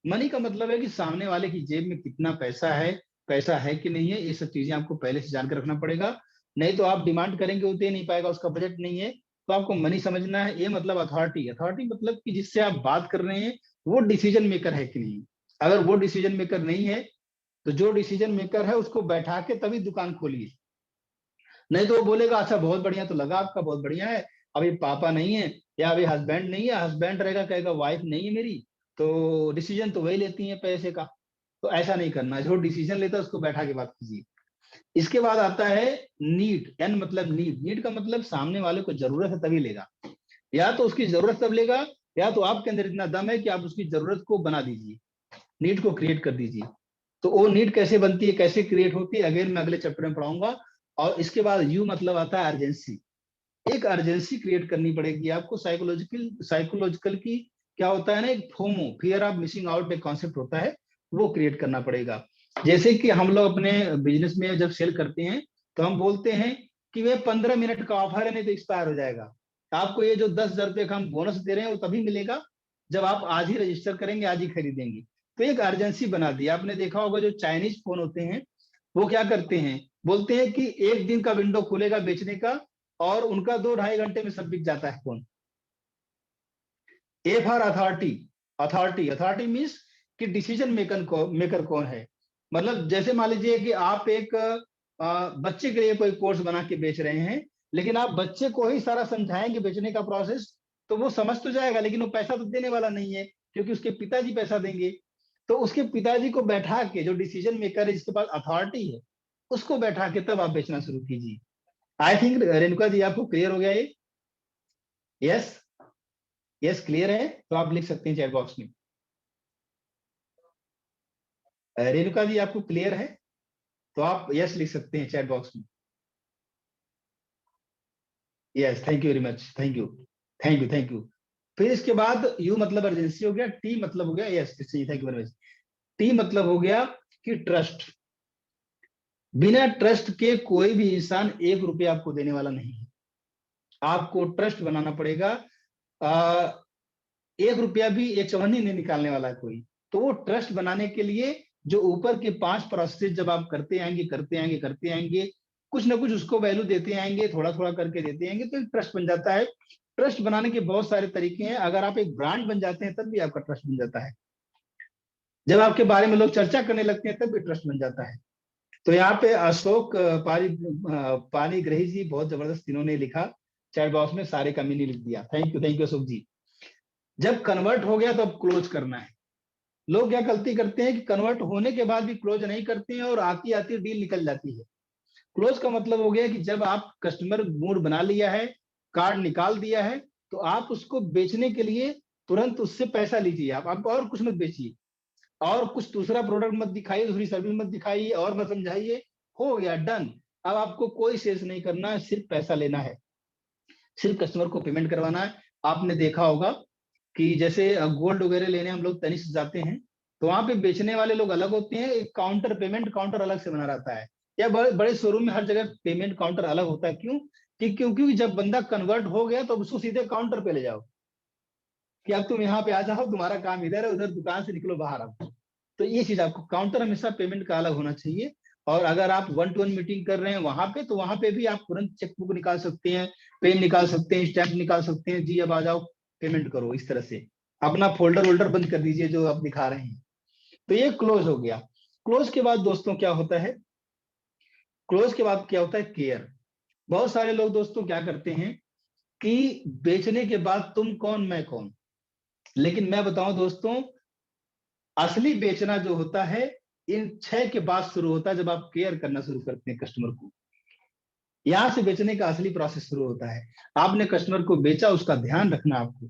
मनी का मतलब है कि सामने वाले की जेब में कितना पैसा है, पैसा है कि नहीं है, ये सब चीजें आपको पहले से जानकर रखना पड़ेगा। नहीं तो आप डिमांड करेंगे वो दे नहीं पाएगा, उसका बजट नहीं है। तो आपको मनी समझना है। ये मतलब अथॉरिटी, अथॉरिटी मतलब कि जिससे आप बात कर रहे हैं वो डिसीजन मेकर है कि नहीं। अगर वो डिसीजन मेकर नहीं है, तो जो डिसीजन मेकर है उसको बैठा के तभी दुकान खोलिए। नहीं तो वो बोलेगा अच्छा बहुत बढ़िया, तो लगा आपका बहुत बढ़िया है, अभी पापा नहीं है या अभी हस्बैंड नहीं है, हस्बैंड रहेगा कहेगा वाइफ नहीं है मेरी, तो डिसीजन तो वही लेती है पैसे का। तो ऐसा नहीं करना, जो डिसीजन लेता है उसको बैठा के बात कीजिए। इसके बाद आता है नीड, एन मतलब नीड। नीड का मतलब सामने वाले को जरूरत है तभी लेगा, या तो उसकी जरूरत तब लेगा, या तो आपके अंदर इतना दम है कि आप उसकी जरूरत को बना दीजिए, नीड को क्रिएट कर दीजिए। तो वो नीड कैसे बनती है, कैसे क्रिएट होती है, अगेन मैं अगले चैप्टर में पढ़ाऊंगा। और इसके बाद यू मतलब आता है अर्जेंसी। एक अर्जेंसी क्रिएट करनी पड़ेगी आपको, साइकोलॉजिकल की क्या होता है ना, एक FOMO, fear of missing out एक कॉन्सेप्ट होता है, वो क्रिएट करना पड़ेगा। जैसे कि हम लोग अपने बिजनेस में जब सेल करते हैं, तो हम बोलते हैं कि वे 15 मिनट का ऑफर है, नहीं तो एक्सपायर हो जाएगा। आपको ये जो 10,000 रुपये का हम बोनस दे रहे हैं वो तभी मिलेगा जब आप आज ही रजिस्टर करेंगे, आज ही खरीदेंगे। तो एक अर्जेंसी बना दी। आपने देखा होगा जो चाइनीज फोन होते हैं वो क्या करते हैं, बोलते हैं कि 1 दिन का विंडो खुलेगा बेचने का, और उनका 2-2.5 घंटे में सब बिक जाता है phone. A for authority, authority, authority means कि डिसीजन मेकर कौन है। मतलब जैसे मान लीजिए कि आप एक बच्चे के लिए कोई कोर्स बना के बेच रहे हैं, लेकिन आप बच्चे को ही सारा समझाएंगे बेचने का प्रोसेस, तो वो समझ तो जाएगा, लेकिन वो पैसा तो देने वाला नहीं है, क्योंकि उसके पिताजी पैसा देंगे। तो उसके पिताजी को बैठा के, जो डिसीजन मेकर है जिसके पास अथॉरिटी है, उसको बैठा के तब आप बेचना शुरू कीजिए। आई थिंक रेणुका जी आपको क्लियर हो गया ये? यस, यस क्लियर है, तो आप लिख सकते हैं चैट बॉक्स में। रेणुका जी आपको क्लियर है, तो आप यस लिख सकते हैं चैट बॉक्स में। Yes, thank you very much, thank you, thank you, thank you. फिर इसके बाद यू मतलब अर्जेंसी हो गया, टी मतलब हो गया, yes thank you very much. T मतलब हो गया कि ट्रस्ट। बिना ट्रस्ट के कोई भी इंसान 1 रुपया आपको देने वाला नहीं है। आपको ट्रस्ट बनाना पड़ेगा। 1 रुपया भी एक चवन्नी नहीं निकालने वाला कोई। तो वो ट्रस्ट बनाने के लिए जो ऊपर के 5 प्रोसेस जब आप करते आएंगे करते आएंगे करते आएंगे, कुछ ना कुछ उसको वैल्यू देते आएंगे, थोड़ा थोड़ा करके देते आएंगे, तो एक ट्रस्ट बन जाता है। ट्रस्ट बनाने के बहुत सारे तरीके हैं। अगर आप एक ब्रांड बन जाते हैं तब भी आपका ट्रस्ट बन जाता है। जब आपके बारे में लोग चर्चा करने लगते हैं तब भी ट्रस्ट बन जाता है। तो यहाँ पे अशोक पानीग्रही जी बहुत जबरदस्त इन्होंने लिखा, चैट बॉक्स में सारे का मीनिंग लिख दिया। थैंक यू अशोक जी। जब कन्वर्ट हो गया तो अब क्लोज करना है। लोग क्या गलती करते हैं कि कन्वर्ट होने के बाद भी क्लोज नहीं करते हैं, और आती आती डील निकल जाती है। क्लोज का मतलब हो गया कि जब आप कस्टमर मूड बना लिया है, कार्ड निकाल दिया है, तो आप उसको बेचने के लिए तुरंत उससे पैसा लीजिए। आप और कुछ मत बेचिए, और कुछ दूसरा प्रोडक्ट मत दिखाइए, दूसरी सर्विस मत दिखाइए और मत समझाइए, हो गया डन। अब आपको कोई सेल्स नहीं करना है, सिर्फ पैसा लेना है, सिर्फ कस्टमर को पेमेंट करवाना है। आपने देखा होगा कि जैसे गोल्ड वगैरह लेने हम लोग तनिष्क जाते हैं, तो वहां पे बेचने वाले लोग अलग होते हैं, एक काउंटर पेमेंट काउंटर अलग से बना रहता है। या बड़े बड़े शोरूम में हर जगह पेमेंट काउंटर अलग होता है। क्यों? क्योंकि जब बंदा कन्वर्ट हो गया तो उसको सीधे काउंटर पे ले जाओ कि अब तुम यहाँ पे आ जाओ, तुम्हारा काम इधर है, उधर दुकान से निकलो बाहर आओ। तो ये चीज आपको काउंटर हमेशा पेमेंट का अलग होना चाहिए। और अगर आप 1-to-1 मीटिंग कर रहे हैं वहां पे, तो वहां पे भी आप तुरंत चेकबुक निकाल सकते हैं, पेन निकाल सकते हैं, स्टैंप निकाल सकते हैं, जी अब आ जाओ पेमेंट करो। इस तरह से अपना फोल्डर वोल्डर बंद कर दीजिए जो आप दिखा रहे हैं। तो ये क्लोज हो गया। क्लोज के बाद दोस्तों क्या होता है, क्लोज के बाद क्या होता है, केयर। बहुत सारे लोग दोस्तों क्या करते हैं कि बेचने के बाद तुम कौन मैं कौन। लेकिन मैं बताऊं दोस्तों, असली बेचना जो होता है इन 6 के बाद शुरू होता है, जब आप केयर करना शुरू करते हैं कस्टमर को। यहां से बेचने का असली प्रोसेस शुरू होता है। आपने कस्टमर को बेचा, उसका ध्यान रखना आपको,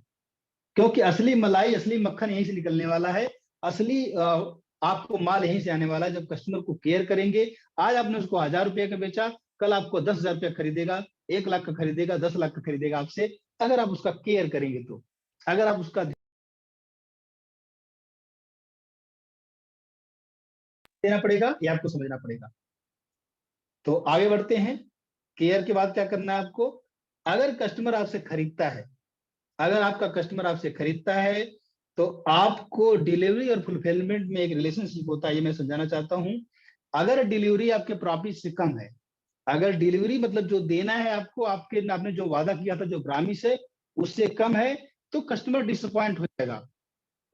क्योंकि असली मलाई असली मक्खन यहीं से निकलने वाला है। असली आपको माल यहीं से आने वाला है जब कस्टमर को केयर करेंगे। आज आपने उसको 1000 रुपये का बेचा, कल आपको 10,000 रुपया खरीदेगा, 1 लाख का खरीदेगा, 10 लाख का खरीदेगा आपसे, अगर आप उसका केयर करेंगे तो। अगर आप उसका देना पड़ेगा, ये आपको समझना पड़ेगा। तो आगे बढ़ते हैं। केयर के बाद क्या करना है आपको, अगर कस्टमर आपसे खरीदता है, अगर आपका कस्टमर आपसे खरीदता है तो आपको डिलीवरी और फुलफिलमेंट में एक रिलेशनशिप होता है, ये मैं समझाना चाहता हूं। अगर डिलीवरी आपके प्रॉफिट से कम है, अगर डिलीवरी मतलब जो देना है आपको, आपने जो वादा किया था, जो प्रॉमिस है, उससे कम है, तो कस्टमर डिसअपॉइंट हो जाएगा,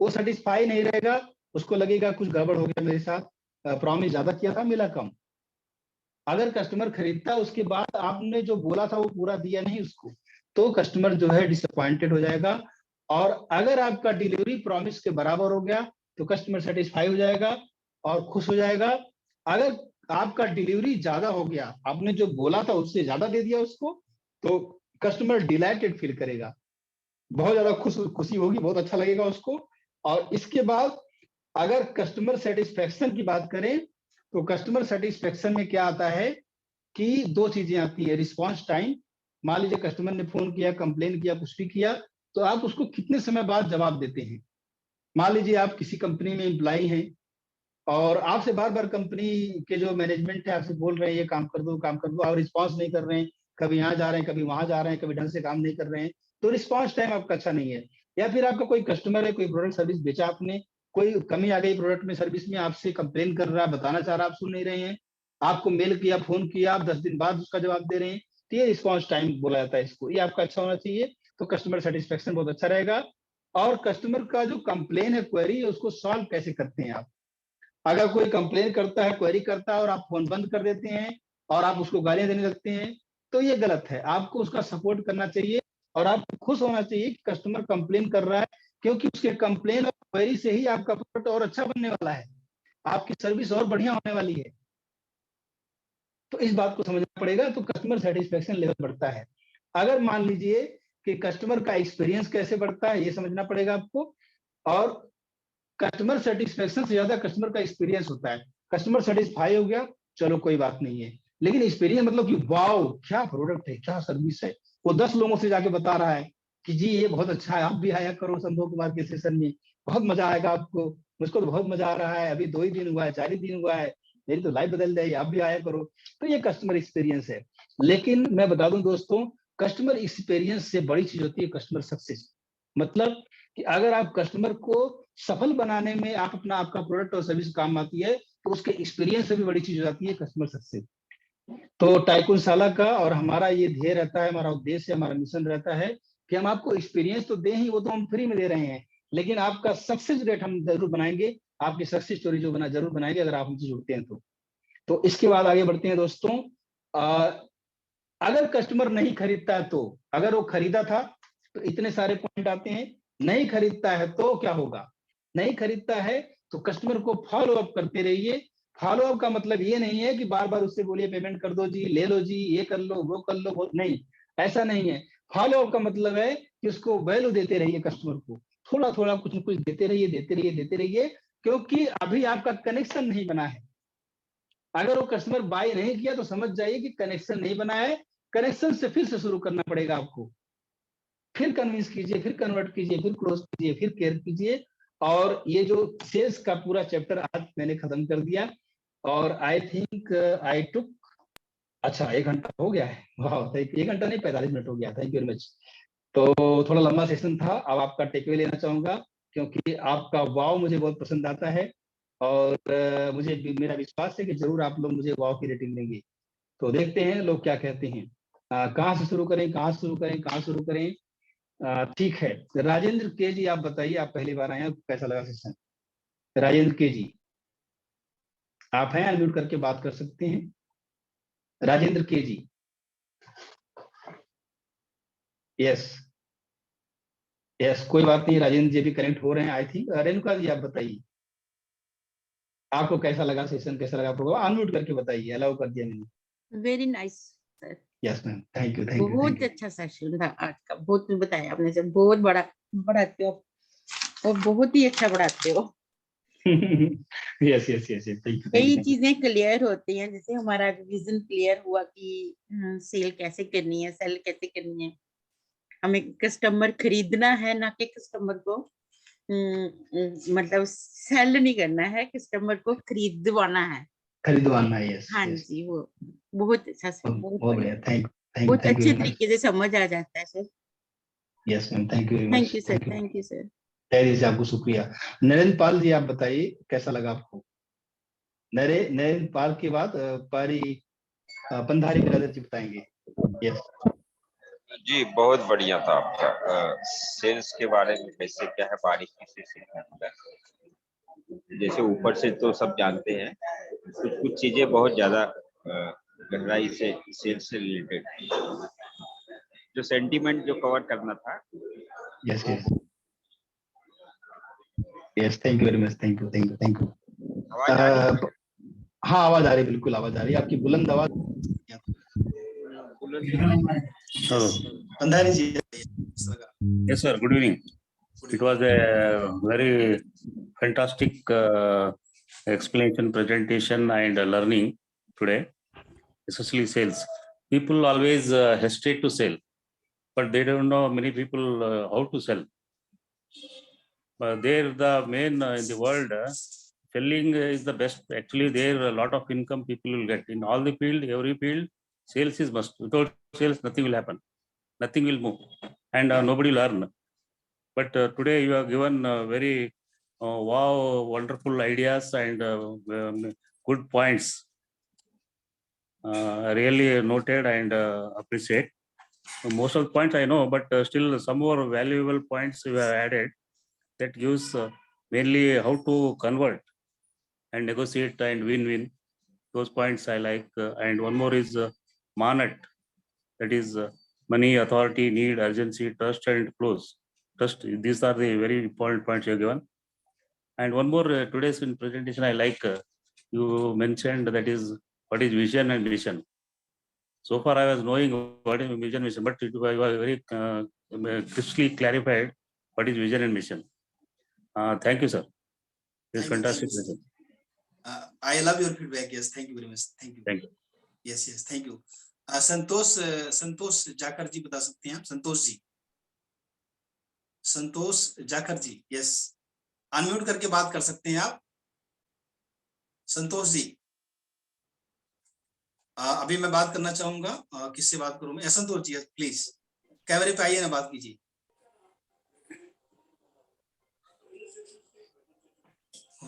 वो सेटिस्फाई नहीं रहेगा, उसको लगेगा कुछ गड़बड़ हो गया मेरे साथ, प्रॉमिस ज्यादा किया था मिला कम। अगर कस्टमर खरीदता है उसके बाद आपने जो बोला था वो पूरा दिया नहीं उसको, तो कस्टमर जो है डिसअपॉइंटेड हो जाएगा। और अगर आपका डिलीवरी प्रॉमिस के बराबर हो गया तो कस्टमर सेटिस्फाई हो जाएगा और खुश हो जाएगा। अगर आपका डिलीवरी ज्यादा हो गया, आपने जो बोला था उससे ज्यादा दे दिया उसको, तो कस्टमर डिलाइटेड फील करेगा, बहुत ज्यादा खुशी होगी, बहुत अच्छा लगेगा उसको। और इसके बाद अगर कस्टमर सेटिस्फेक्शन की बात करें, तो कस्टमर सेटिस्फेक्शन में क्या आता है कि 2 चीजें आती है। रिस्पांस टाइम, मान लीजिए कस्टमर ने फोन किया, कंप्लेन किया, कुछ भी किया, तो आप उसको कितने समय बाद जवाब देते हैं। मान लीजिए आप किसी कंपनी में एम्प्लॉई हैं और आपसे बार बार कंपनी के जो मैनेजमेंट है आपसे बोल रहे हैं ये काम कर दो काम कर दो, आप रिस्पॉन्स नहीं कर रहे हैं, कभी यहाँ जा रहे हैं कभी वहां जा रहे हैं, कभी ढंग से काम नहीं कर रहे हैं, तो रिस्पॉन्स टाइम आपका अच्छा नहीं है। या फिर आपका कोई कस्टमर है, कोई प्रोडक्ट सर्विस बेचा आपने, कोई कमी आ गई प्रोडक्ट में सर्विस में, आपसे कंप्लेन कर रहा है, बताना चाह रहा है, आप सुन नहीं रहे हैं, आपको मेल किया, फोन किया, आप 10 दिन बाद उसका जवाब दे रहे हैं, तो ये रिस्पॉन्स टाइम बोला जाता है इसको, ये आपका अच्छा होना चाहिए, तो कस्टमर सेटिस्फेक्शन बहुत अच्छा रहेगा। और कस्टमर का जो कंप्लेन है, क्वेरी है, उसको सॉल्व कैसे करते हैं आप। अगर कोई कंप्लेन करता है, क्वेरी करता है और आप फोन बंद कर देते हैं और आप उसको गालियां देने लगते हैं, तो ये गलत है। आपको उसका सपोर्ट करना चाहिए और आपको खुश होना चाहिए कि कस्टमर कंप्लेन कर रहा है, क्योंकि उसके कंप्लेन और क्वेरी से ही आपका प्रोडक्ट और अच्छा बनने वाला है, आपकी सर्विस और बढ़िया होने वाली है। तो इस बात को समझना पड़ेगा, तो कस्टमर सेटिस्फेक्शन लेवल बढ़ता है। अगर मान लीजिए कि कस्टमर का एक्सपीरियंस कैसे बढ़ता है, ये समझना पड़ेगा आपको। और कस्टमर सेटिस्फेक्शन से ज्यादा कस्टमर का एक्सपीरियंस होता है। कस्टमर सेटिस्फाई हो गया, चलो कोई बात नहीं है, लेकिन एक्सपीरियंस मतलब कि वाओ क्या प्रोडक्ट है, क्या सर्विस है, वो 10 लोगों से जाके बता रहा है कि जी ये बहुत अच्छा है, आप भी आया करो संभव कुमार के सेशन में, बहुत मजा आएगा आपको, मुझको तो बहुत मजा आ रहा है, अभी 2 ही दिन हुआ है, 4 ही दिन हुआ है, मेरी तो लाइफ बदल जाएगी, आप भी आया करो। तो ये कस्टमर एक्सपीरियंस है। लेकिन मैं बता दूं दोस्तों, कस्टमर एक्सपीरियंस से बड़ी चीज होती है कस्टमर सक्सेस। मतलब कि अगर आप कस्टमर को सफल बनाने में आपका प्रोडक्ट और सर्विस काम आती है, तो उसके एक्सपीरियंस से भी बड़ी चीज हो जाती है कस्टमर सक्सेस। तो टाइकून साला का और हमारा ये ध्येय रहता है, हमारा उद्देश्य, हमारा मिशन रहता है कि हम आपको एक्सपीरियंस तो दें ही, वो तो हम फ्री में दे रहे हैं, लेकिन आपका सक्सेस रेट हम जरूर बनाएंगे, आपकी सक्सेस स्टोरी जो बना जरूर बनाएंगे अगर आप हमसे जुड़ते हैं तो इसके बाद आगे बढ़ते हैं दोस्तों। अगर कस्टमर नहीं खरीदता है, तो अगर वो खरीदा था तो इतने सारे पॉइंट आते हैं। नहीं खरीदता है तो क्या होगा, नहीं खरीदता है तो कस्टमर को फॉलो अप करते रहिए। फॉलो अप का मतलब ये नहीं है कि बार बार उससे बोलिए पेमेंट कर दो जी, ले लो जी, ये कर लो वो कर लो, वो नहीं, ऐसा नहीं है। फॉलो अप का मतलब है कि उसको वैल्यू देते रहिए, कस्टमर को थोड़ा थोड़ा कुछ न कुछ देते रहिए, देते रहिए, देते रहिए, क्योंकि अभी आपका कनेक्शन नहीं बना है। अगर वो कस्टमर बाय नहीं किया तो समझ जाइए कि कनेक्शन नहीं बना है। कनेक्शन से फिर से शुरू करना पड़ेगा आपको, फिर कन्विंस कीजिए, फिर कन्वर्ट कीजिए, फिर क्लोज कीजिए, फिर केयर कीजिए। और ये जो सेल्स का पूरा चैप्टर आज मैंने खत्म कर दिया, और आई थिंक आई टुक, अच्छा 1 घंटा हो गया है। वाह, 1 घंटा नहीं, 45 मिनट हो गया। Thank you very much. तो थोड़ा लंबा सेशन था। अब आपका टेकअवे लेना चाहूंगा, क्योंकि आपका वाव मुझे बहुत पसंद आता है, और मुझे मेरा विश्वास है कि जरूर आप लोग मुझे वाव की रेटिंग देंगे। तो देखते हैं लोग क्या कहते हैं। कहाँ से शुरू करें, कहाँ से शुरू करें, कहाँ शुरू करें? ठीक है, राजेंद्र के जी आप बताइए, आप पहली बार आए हैं, कैसा लगा सेशन? राजेंद्र के जी आप हैं, अनम्यूट करके बात कर सकते हैं। Rajendra K ji, yes yes, कोई बात नहीं, राजेंद्र जी भी कनेक्ट हो रहे हैं आई थिंक। रेणुका जी आप बताइए, आपको कैसा लगा सेशन, कैसा लगा प्रोग्राम? अनम्यूट करके बताइए, अलाउ कर दिया मैंने। Very nice sir, yes ma'am, thank you thank you बहुत थैंक यू। अच्छा सेशन था आज का। बहुत बताया आपने सर, बहुत बड़ा पढ़ाते हो और बहुत ही अच्छा पढ़ाते हो। Yes yes yes, thank you कई थैंक यू। चीजें क्लियर होती हैं, जैसे हमारा विजन क्लियर हुआ कि सेल कैसे करनी है, सेल कैसे करनी है। हमें कस्टमर खरीदना है, ना कि कस्टमर को मतलब सेल नहीं करना है, कस्टमर को खरीदवाना है। खरीदवाना है, यस हाँ यस, जी, वो बहुत अच्छा सर, बहुत बहुत बढ़िया, बढ़िया, थैंक बहुत थैंक यू अच्छे वेरी मच। तरीके से समझ आ जाता है sir. Yes ma'am, thank you very thank much, you sir, thank you. Thank you sir. तहरीर से आपको शुक्रिया। नरेंद्र पाल जी आप बताइए, कैसा लगा आपको? नरेंद्र पाल के बाद पारी पंधारी बिरादर जी बताएंगे। यस जी, बहुत बढ़िया था आपका। सेल्स के बारे में कैसे क्या है, बारीकी से सीखना होता है। जैसे ऊपर से तो सब जानते हैं, कुछ कुछ चीजें बहुत ज्यादा गहराई से सेल्स से रिलेटेड, जो सेंटीमेंट जो कवर करना था। Yes yes yes, thank you very much, thank you thank you thank you. आवाज आ रही है? हाँ आवाज आ रही है, बिल्कुल आवाज आ रही है, आपकी बुलंद आवाज। Hello. Pandhari ji, Yes, sir. Good evening. It was a very fantastic explanation, presentation, and learning today, especially sales. People always hesitate to sell, but they don't know many people how to sell. They're the main in the world. Selling is the best. Actually, there a lot of income people will get in all the field, every field. Sales is must. Without sales, nothing will happen. Nothing will move, and nobody will earn. But today you have given very wow, wonderful ideas and good points. Really noted and appreciate. Most of the points I know, but still some more valuable points you have added that gives mainly how to convert and negotiate and win-win. Those points I like. And one more is MANAT, that is money, authority, need, urgency, trust, and close. Trust. These are the very important points you have given. And one more today's presentation I like. You mentioned that is what is vision and mission. So far I was knowing what is vision and mission, but it was very crisply clarified what is vision and mission. Thank you, sir. It's fantastic. I love your feedback. Yes, thank you very much. Thank you. Thank you. Yes, yes, thank you. संतोष जाकर जी बता सकते हैं आप? संतोष जाकर जी, yes, unmute करके बात कर सकते हैं आप संतोष जी। अभी मैं बात करना चाहूंगा, किससे बात करूं मैं? संतोष जी प्लीज कैमरे पे आइए ना, बात कीजिए।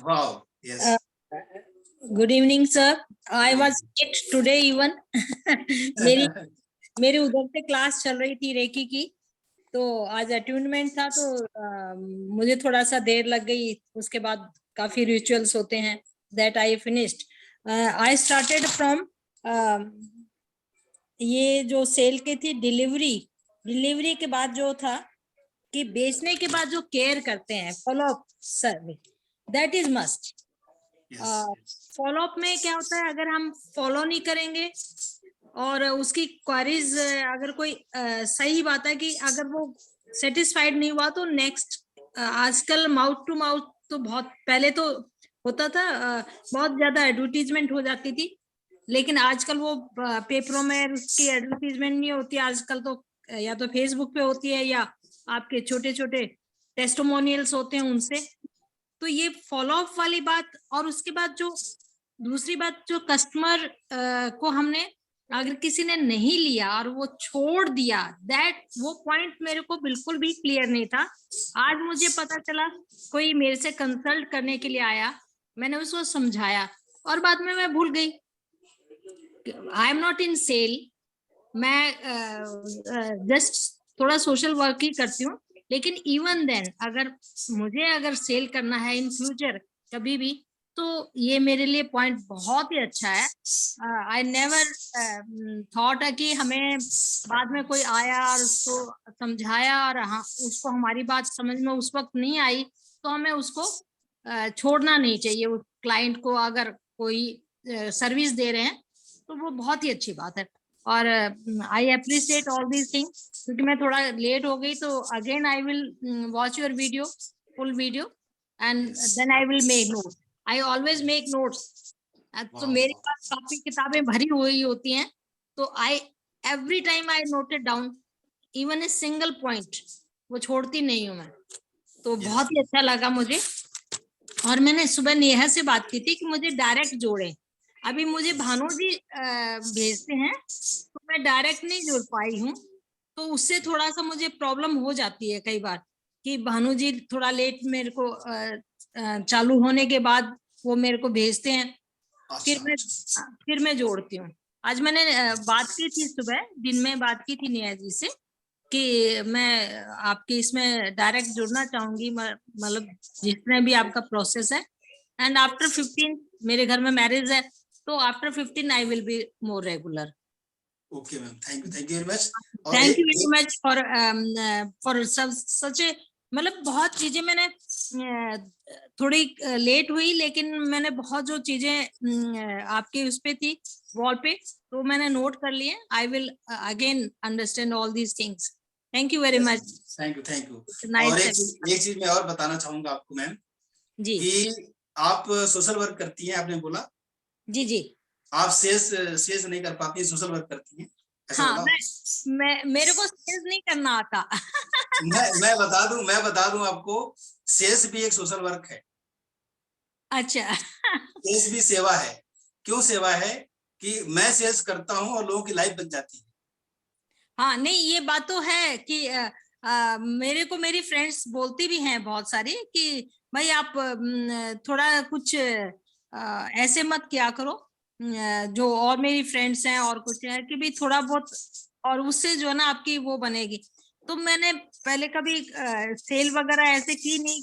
Wow, yes. Good evening sir, I was sick today even. मेरी उधर से क्लास चल रही थी रेकी की, तो आज अट्यूनमेंट था, तो मुझे थोड़ा सा देर लग गई। उसके बाद काफी रिचुअल्स होते हैं, that I finished. I started from ये जो सेल के थी, डिलीवरी के बाद जो था कि बेचने के बाद जो केयर करते हैं, follow up service, that is must. Follow up में क्या होता है, अगर हम फॉलो नहीं करेंगे और उसकी क्वारीज, अगर कोई सही बात है कि अगर वो सेटिस्फाइड नहीं हुआ तो नेक्स्ट, आजकल माउथ टू माउथ तो बहुत पहले तो होता था, बहुत ज्यादा एडवर्टीजमेंट हो जाती थी, लेकिन आजकल वो पेपरों में उसकी एडवर्टीजमेंट नहीं होती, आजकल तो या तो फेसबुक पे होती है या आपके छोटे छोटे टेस्टिमोनियल्स होते हैं उनसे। तो ये फॉलो अप वाली बात, और उसके बाद जो दूसरी बात, जो कस्टमर को हमने अगर किसी ने नहीं लिया और वो छोड़ दिया, दैट वो पॉइंट मेरे को बिल्कुल भी क्लियर नहीं था। आज मुझे पता चला, कोई मेरे से कंसल्ट करने के लिए आया, मैंने उसको समझाया और बाद में मैं भूल गई। I am not in sale, मैं जस्ट थोड़ा सोशल वर्क ही करती हूँ, लेकिन इवन देन अगर सेल करना है इन फ्यूचर कभी भी, तो ये मेरे लिए पॉइंट बहुत ही अच्छा है। आई नेवर थॉट कि हमें बाद में कोई आया और उसको समझाया और उसको हमारी बात समझ में उस वक्त नहीं आई, तो हमें उसको छोड़ना नहीं चाहिए। उस क्लाइंट को अगर कोई सर्विस दे रहे हैं तो वो बहुत ही अच्छी बात है। और I appreciate all these things. क्योंकि मैं थोड़ा लेट हो गई, तो again I will watch your video, full video, and then I will make note. I always make notes. तो मेरे पास काफी किताबें भरी हुई होती हैं, तो I every time I noted down even a single point, वो छोड़ती नहीं हूँ मैं। तो बहुत ही अच्छा लगा मुझे। और मैंने सुबह नेहा से बात की थी कि मुझे डायरेक्ट जोड़े। अभी मुझे भानु जी भेजते हैं, तो मैं डायरेक्ट नहीं जुड़ पाई हूँ, तो उससे थोड़ा सा मुझे प्रॉब्लम हो जाती है कई बार कि भानु जी थोड़ा लेट मेरे को चालू होने के बाद वो मेरे को भेजते हैं, फिर मैं जोड़ती हूँ। आज मैंने बात की थी, सुबह दिन में बात की थी नेहा जी से कि मैं आपके इसमें डायरेक्ट जुड़ना चाहूंगी, मतलब जिसमें भी आपका प्रोसेस है। एंड आफ्टर 15 मेरे घर में मैरिज है, तो after 15 I will be more regular. Okay ma'am, thank you very much. Thank you very much for such a, मतलब बहुत चीजें मैंने थोड़ी लेट हुई, लेकिन मैंने बहुत जो चीजें आपके उस पे थी वॉल पे, तो मैंने नोट कर लिए। I will again understand all these things. Thank you very much. Thank you. और एक चीज मैं और बताना चाहूंगा आपको मैम जी, कि आप सोशल वर्क करती हैं, आपने बोला। जी जी। आप सेल्स नहीं कर पाती, सोशल वर्क करती हैं, ऐसा हाँ, बोला? मेरे को सेल्स नहीं करना आता। मैं बता दूं आपको, सेल्स भी एक सोशल वर्क है। अच्छा। सेल्स भी सेवा है। क्यों सेवा है? कि मैं सेल्स करता हूं और लोगों की लाइफ बन जाती है। हाँ, नहीं ये बात तो है कि मेरे को मेरी फ्रेंड्स बोलती भी हैं बहुत सारी कि भाई आप थोड़ा कुछ ऐसे मत किया करो, जो और मेरी फ्रेंड्स हैं और कुछ है कि भी थोड़ा बहुत, और उससे जो है ना आपकी वो बनेगी। तो मैंने पहले कभी सेल वगैरह ऐसे की नहीं।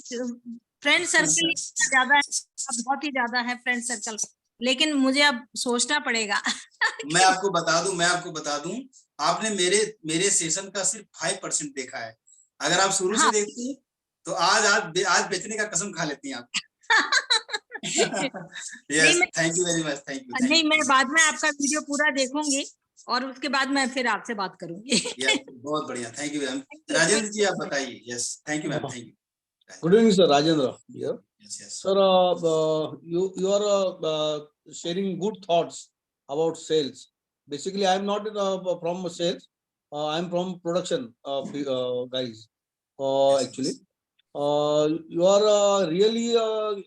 फ्रेंड सर्कल ज्यादा है, बहुत ही ज्यादा है फ्रेंड सर्कल, लेकिन मुझे अब सोचना पड़ेगा। मैं आपको बता दूं, आपने मेरे सेशन का सिर्फ 5% देखा है। अगर आप शुरू से देखती तो आज बेचने का कसम खा लेती हैं आप। Yes, thank you very much. Thank you. नहीं, मैं बाद में आपका वीडियो पूरा देखूंगी और उसके बाद मैं फिर आपसे बात करूंगी। बहुत बढ़िया, थैंक यू मैम। राजेंद्र जी आप बताइए। Yes, thank you ma'am. Thank you. Good evening, sir. Rajendra here. Yes. Sir, you are sharing good thoughts about sales. Basically, I am not from sales. I am from production, guys. Actually, you are really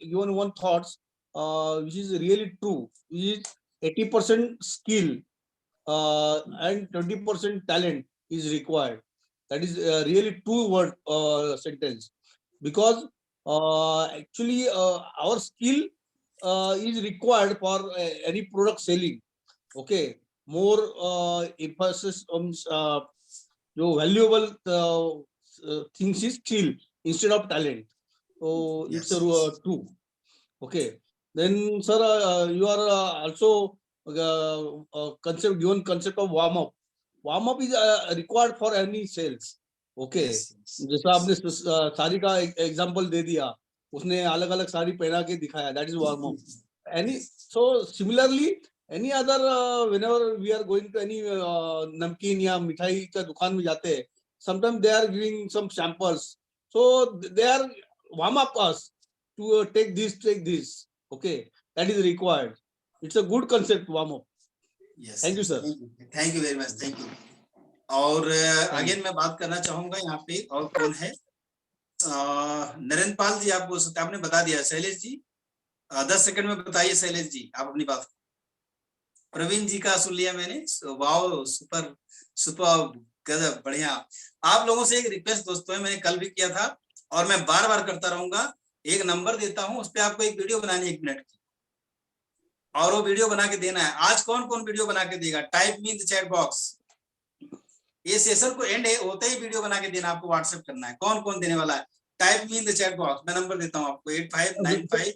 given one thoughts, which is really true. Which is 80% skill and 20% talent is required. That is really true word sentence. Because actually our skill is required for any product selling. Okay, more emphasis on your valuable things is skill instead of talent. So it's true. Okay, then sir, you are also given concept of warm up. Warm up is required for any sales. Okay, जैसा आपने साड़ी का example दे दिया, उसने अलग अलग साड़ी पहना के दिखाया, that is warm up. Any so similarly any other whenever we are going to any नमकीन या मिठाई का दुकान में जाते हैं, sometime they are giving some samples, so they are warm up us to take this. Okay, that is required. It's a good concept, warm up. Yes. Thank you, sir. Thank you very much. Thank you. और again मैं बात करना चाहूंगा यहाँ पे और कौन है, नरेंद्र पाल जी, आप बोल सकते, आपने बता दिया। शैलेश जी 10 सेकंड में बताइए। शैलेश जी आप अपनी बात। प्रवीण जी का सुन लिया मैंने। वाओ, सुपर सुपर, गजब, बढ़िया। आप लोगों से एक रिक्वेस्ट दोस्तों है, मैंने कल भी किया था और मैं बार बार करता रहूंगा। एक नंबर देता हूं, उस पर आपको एक वीडियो बनानी है 1 मिनट की, और वो वीडियो बना के देना है। आज कौन कौन वीडियो बना के देगा? Type me in the chat box. ये सेशन को एंड होते ही वीडियो बना के देना, आपको व्हाट्सएप करना है। कौन कौन देने वाला है? Type me in the chat box. मैं नंबर देता हूं आपको 8595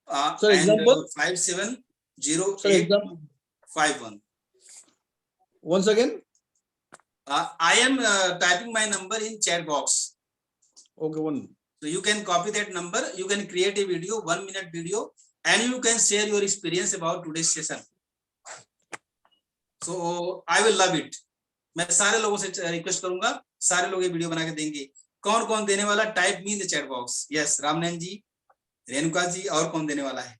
and 570851। Once again. I am typing my number in chat box. Okay, one. So you can copy that number. You can create a video, 1 minute video, and you can share your experience about today's session. So I will love it. मैं सारे लोगों से request करूंगा, सारे लोग ये video बना के देंगे। कौन कौन देने वाला? Type me in the chat box. Yes, Ramnayan ji, Renuka ji, और कौन देने वाला है?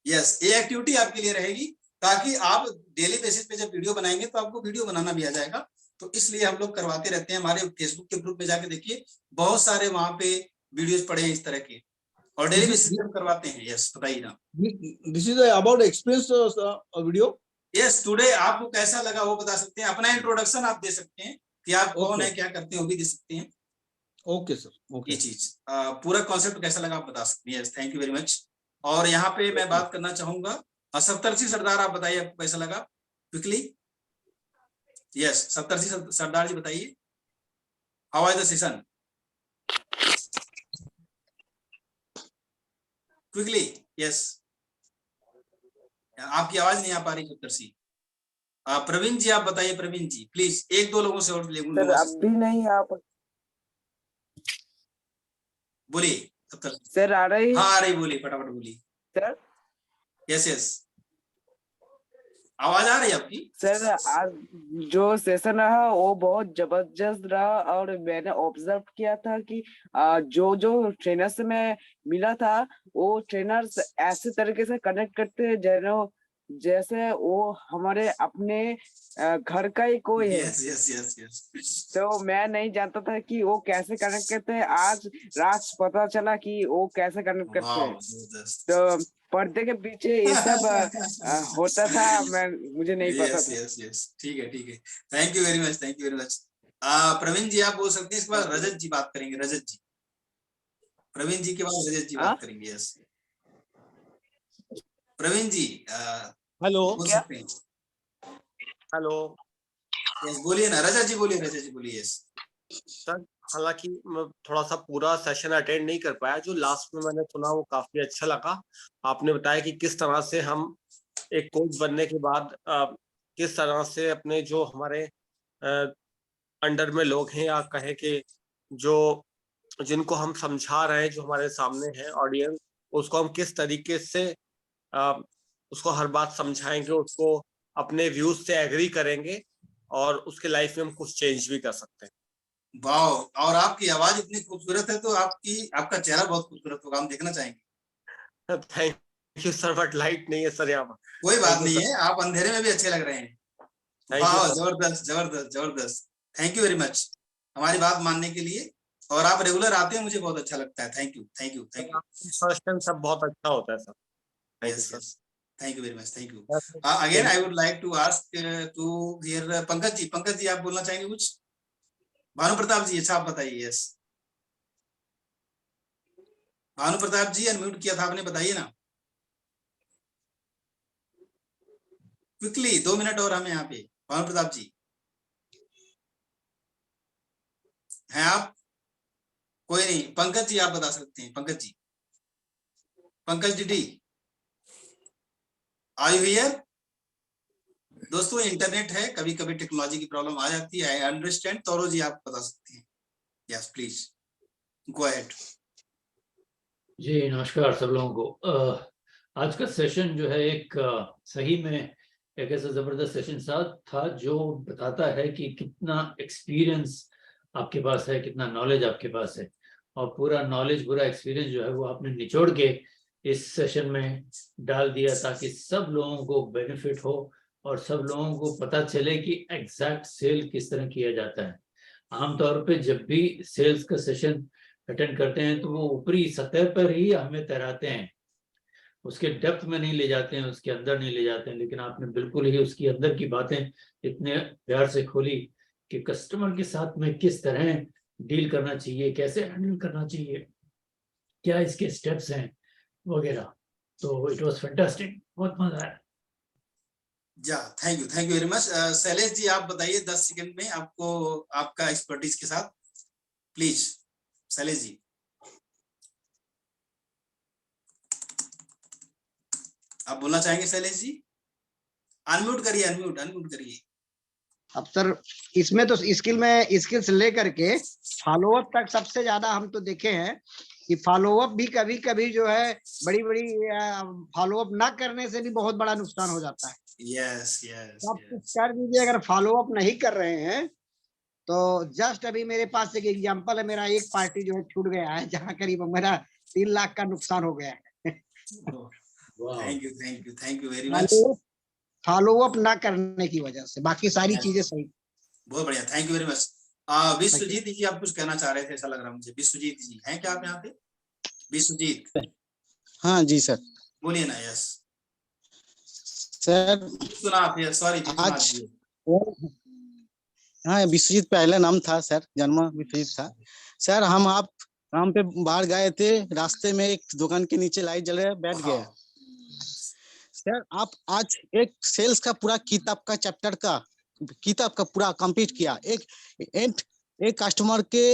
यस, ये एक्टिविटी आपके लिए रहेगी ताकि आप डेली बेसिस पे जब वीडियो बनाएंगे तो आपको वीडियो बनाना भी आ जाएगा। तो इसलिए हम लोग करवाते रहते हैं। हमारे फेसबुक के ग्रुप में जाके देखिए, बहुत सारे वहां पे वीडियोस पड़े हैं इस तरह के, और डेली बेसिस पे करवाते हैं। यस, बताइए ना। This is about experience video. Yes, today आपको कैसा लगा वो बता सकते हैं। अपना इंट्रोडक्शन आप दे सकते हैं कि आप कौन है, क्या करते हैं, वो भी दे सकते हैं। Okay sir, okay. ये चीज पूरा कॉन्सेप्ट कैसा लगा आप बता सकते हैं। Yes, thank you very much. और यहाँ पे मैं बात करना चाहूंगा सप्तर्षि सरदार, आप बताइए आपको कैसा लगा क्विकली। यस, सप्तर्षि सरदार जी बताइए, how was the session quickly. Yes, आपकी आवाज नहीं आ पा रही सप्तर्षि। प्रवीण जी आप बताइए। प्रवीण जी प्लीज, 1-2 लोगों से और सर अब भी नहीं आप बोलिए। सप्तर्षि सर आ रही? हाँ आ रही, बोलिए, फटाफट बोलिए सर। यस यस, आवाज आ रही है आपकी? सर आज जो सेशन रहा वो बहुत जबरदस्त रहा, और मैंने ऑब्जर्व किया था कि जो जो ट्रेनर से मैं मिला था, वो ट्रेनर्स ऐसे तरीके से कनेक्ट करते हैं जैसे वो हमारे अपने घर का ही कोई है। Yes yes yes yes. तो मैं नहीं जानता था कि वो कैसे कनेक्ट करते हैं। आज रात पता चला कि वो कैसे कनेक्ट करते हैं। तो पर्दे के पीछे ये सब होता था, मुझे नहीं पता था। यस यस, ठीक है ठीक है। Thank you very much, thank you very much. Praveen ji आप बोल सकते हैं। इसके बाद रजत जी बात करेंगे। रजत जी, प्रवीण जी के बाद रजत जी बात करेंगे। यस प्रवीण जी हेलो, बोल सकते हैं। हेलो, यस बोलिए ना रजत जी, बोलिए रजत जी, बोलिए। यस सर हालांकि मैं थोड़ा सा पूरा सेशन अटेंड नहीं कर पाया, जो लास्ट में मैंने सुना वो काफी अच्छा लगा। आपने बताया कि किस तरह से हम एक कोच बनने के बाद किस तरह से अपने जो हमारे अंडर में लोग हैं, या कहें कि जो जिनको हम समझा रहे हैं, जो हमारे सामने है ऑडियंस, उसको हम किस तरीके से उसको हर बात समझाएंगे, उसको अपने व्यूज से एग्री करेंगे, और उसके लाइफ में हम कुछ चेंज भी कर सकते हैं। वाह, और आपकी आवाज इतनी खूबसूरत है तो आपका चेहरा बहुत खूबसूरत होगा, हम देखना चाहेंगे। Thank you sir, but light नहीं है सर यहाँ पर। कोई बात नहीं है, आप अंधेरे में भी अच्छे लग रहे हैं। वाह, जबरदस्त जबरदस्त जबरदस्त। थैंक यू वेरी मच हमारी बात मानने के लिए, और आप रेगुलर आते हैं, मुझे बहुत अच्छा लगता है। Thank you thank you thank you. Question सब बहुत अच्छा होता है sir. Yes, yes. Thank you very much. Thank you. Again, I would like to ask to hear Pankaj ji. Pankaj ji आप बोलना चाहेंगे कुछ? भानु प्रताप जी, अच्छा आप बताइए। यस भानु प्रताप जी, अनम्यूट किया था आपने, बताइए ना क्विकली। 2 मिनट और हमें यहाँ पे। भानु प्रताप जी हैं आप? कोई नहीं, पंकज जी आप बता सकते हैं। पंकज जी, पंकज डी, आर यू हियर? दोस्तों इंटरनेट है, कभी कभी टेक्नोलॉजी की प्रॉब्लम आ जाती है, आई अंडरस्टैंड। तौरो जी आप बता सकते हैं। Yes please go ahead. जी नमस्कार सब लोगों को। आज का सेशन जो है एक सही में एक ऐसा जबरदस्त सेशन था जो बताता है कि कितना एक्सपीरियंस आपके पास है, कितना नॉलेज आपके पास है, और पूरा नॉलेज, पूरा एक्सपीरियंस जो है वो आपने निचोड़ के इस सेशन में डाल दिया, ताकि सब लोगों को बेनिफिट हो और सब लोगों को पता चले कि एग्जैक्ट सेल किस तरह किया जाता है। आमतौर पे जब भी सेल्स का सेशन अटेंड करते हैं तो वो ऊपरी सतह पर ही हमें तैराते हैं, उसके डेप्थ में नहीं ले जाते हैं, उसके अंदर नहीं ले जाते हैं। लेकिन आपने बिल्कुल ही उसकी अंदर की बातें इतने प्यार से खोली कि कस्टमर के साथ में किस तरह डील करना चाहिए, कैसे हैंडल करना चाहिए, क्या इसके स्टेप्स हैं वगैरह। तो इट वाज फैंटास्टिक, बहुत मजा आया। Yeah thank you very much. Shailesh ji आप बताइए 10 सेकंड में आपको आपका एक्सपर्टीज के साथ, प्लीज शैलेश जी। आप बोलना चाहेंगे शैलेश जी? अनम्यूट करिए, अनम्यूट करिए। अब सर इसमें तो स्किल्स लेकर के फॉलोअप तक सबसे ज्यादा हम तो देखे हैं कि फॉलोअप भी कभी कभी जो है बड़ी फॉलोअप ना करने से भी बहुत बड़ा नुकसान हो जाता है। यस आप कुछ कर दीजिए, अगर फॉलोअप नहीं कर रहे हैं तो जस्ट अभी मेरे पास एक एग्जांपल है, मेरा एक पार्टी जो है छूट गया है जहां करीब मेरा 3 लाख का नुकसान हो गया है। Thank you very much. Follow up ना करने की वजह से, बाकी सारी चीजें सही। बहुत बढ़िया, thank you very much. Vishwajeet ji आप कुछ कहना चाह रहे थे, ऐसा लग रहा मुझे। विश्वजीत जी हैं क्या आप यहाँ पे? विश्वजीत। हाँ जी सर, बोलिए ना। Yes sir. विश्वनाथ, सॉरी आज हाँ विश्वजीत पहला नाम था सर, जन्म विश्वजीत था सर। हम आप काम पे बाहर गए थे, रास्ते में एक दुकान के नीचे लाइट जल रहा, बैठ गए सर। आप आज एक सेल्स का पूरा किताब का पूरा कंप्लीट किया। एक कस्टमर के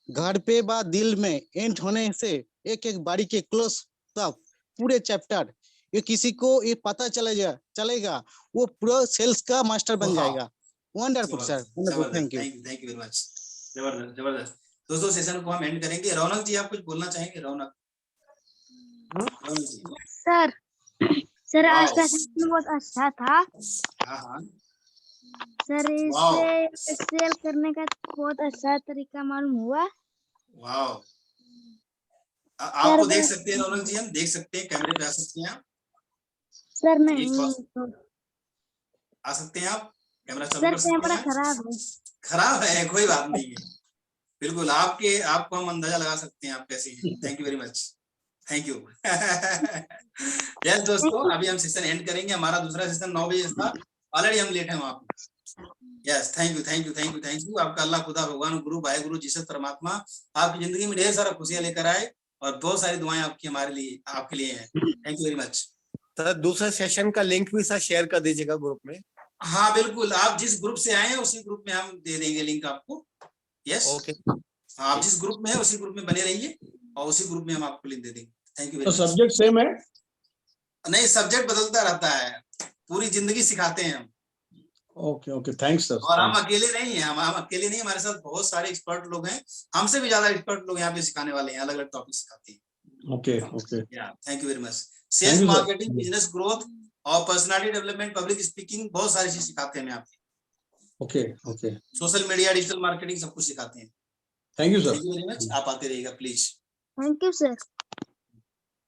घर पे बा दिल में एंड होने से एक बारी के क्लोज तक पूरे चैप्टर, ये किसी को ये पता चलेगा वो पूरा सेल्स का मास्टर बन जाएगा। Wonderful sir, thank you very much. जबरदस्त। दोस्तों सेशन को हम एंड करेंगे। रौनक जी आप कुछ बोलना चाहेंगे? रौनक जी। सर आज का सेशन बहुत अच्छा था। हाँ सर इससे सेल करने का बहुत अच्छा तरीका मालूम हुआ। वाह, आपको देख सकते हैं रौनक जी, हम देख सकते हैं, कैमरे पे आ सकते हैं आप? सर नहीं आ सकते हैं आप? कैमरा चालू सर कर सकते हैं? कैमरा खराब है। कोई बात नहीं है, बिल्कुल आपको हम अंदाजा लगा सकते हैं आप कैसे हैं। Thank you very much, thank you. Yes दोस्तों, अभी हम सेशन एंड करेंगे। हमारा दूसरा सेशन 9 बजे था, ऑलरेडी हम लेट हैं वहां पे। Yes thank you. आपका अल्लाह खुदा भगवान गुरु भाई गुरु जीसस परमात्मा आपकी जिंदगी में ढेर सारा खुशियां लेकर आए और बहुत सारी दुआएं आपकी हमारे लिए आपके लिए हैं। Thank you very much. Sir दूसरे सेशन का लिंक भी सर शेयर कर दीजिएगा ग्रुप में। हाँ बिल्कुल, आप जिस ग्रुप से आए हैं उसी ग्रुप में हम दे देंगे लिंक आपको। यस ओके, आप जिस ग्रुप में है उसी ग्रुप में बने रहिए और उसी ग्रुप में हम आपको लिंक दे देंगे। Thank you. तो सब्जेक्ट सेम है? नहीं, सब्जेक्ट बदलता रहता है, पूरी जिंदगी सिखाते हैं हम। Okay thanks sir. और हम अकेले नहीं हैं, हम अकेले नहीं, हमारे साथ बहुत सारे एक्सपर्ट लोग हैं, हमसे भी ज्यादा एक्सपर्ट लोग यहाँ पे सिखाने वाले हैं, अलग अलग टॉपिक सिखाते हैं। Okay thank you very much. Sales, marketing, business growth और पर्सनालिटी डेवलपमेंट, पब्लिक स्पीकिंग, बहुत सारी चीज सिखाते हैं यहाँ पे। Okay social media, digital marketing सब कुछ सिखाते हैं। Thank you sir. Thank you very much. आप आते रहिएगा प्लीज। Thank you sir.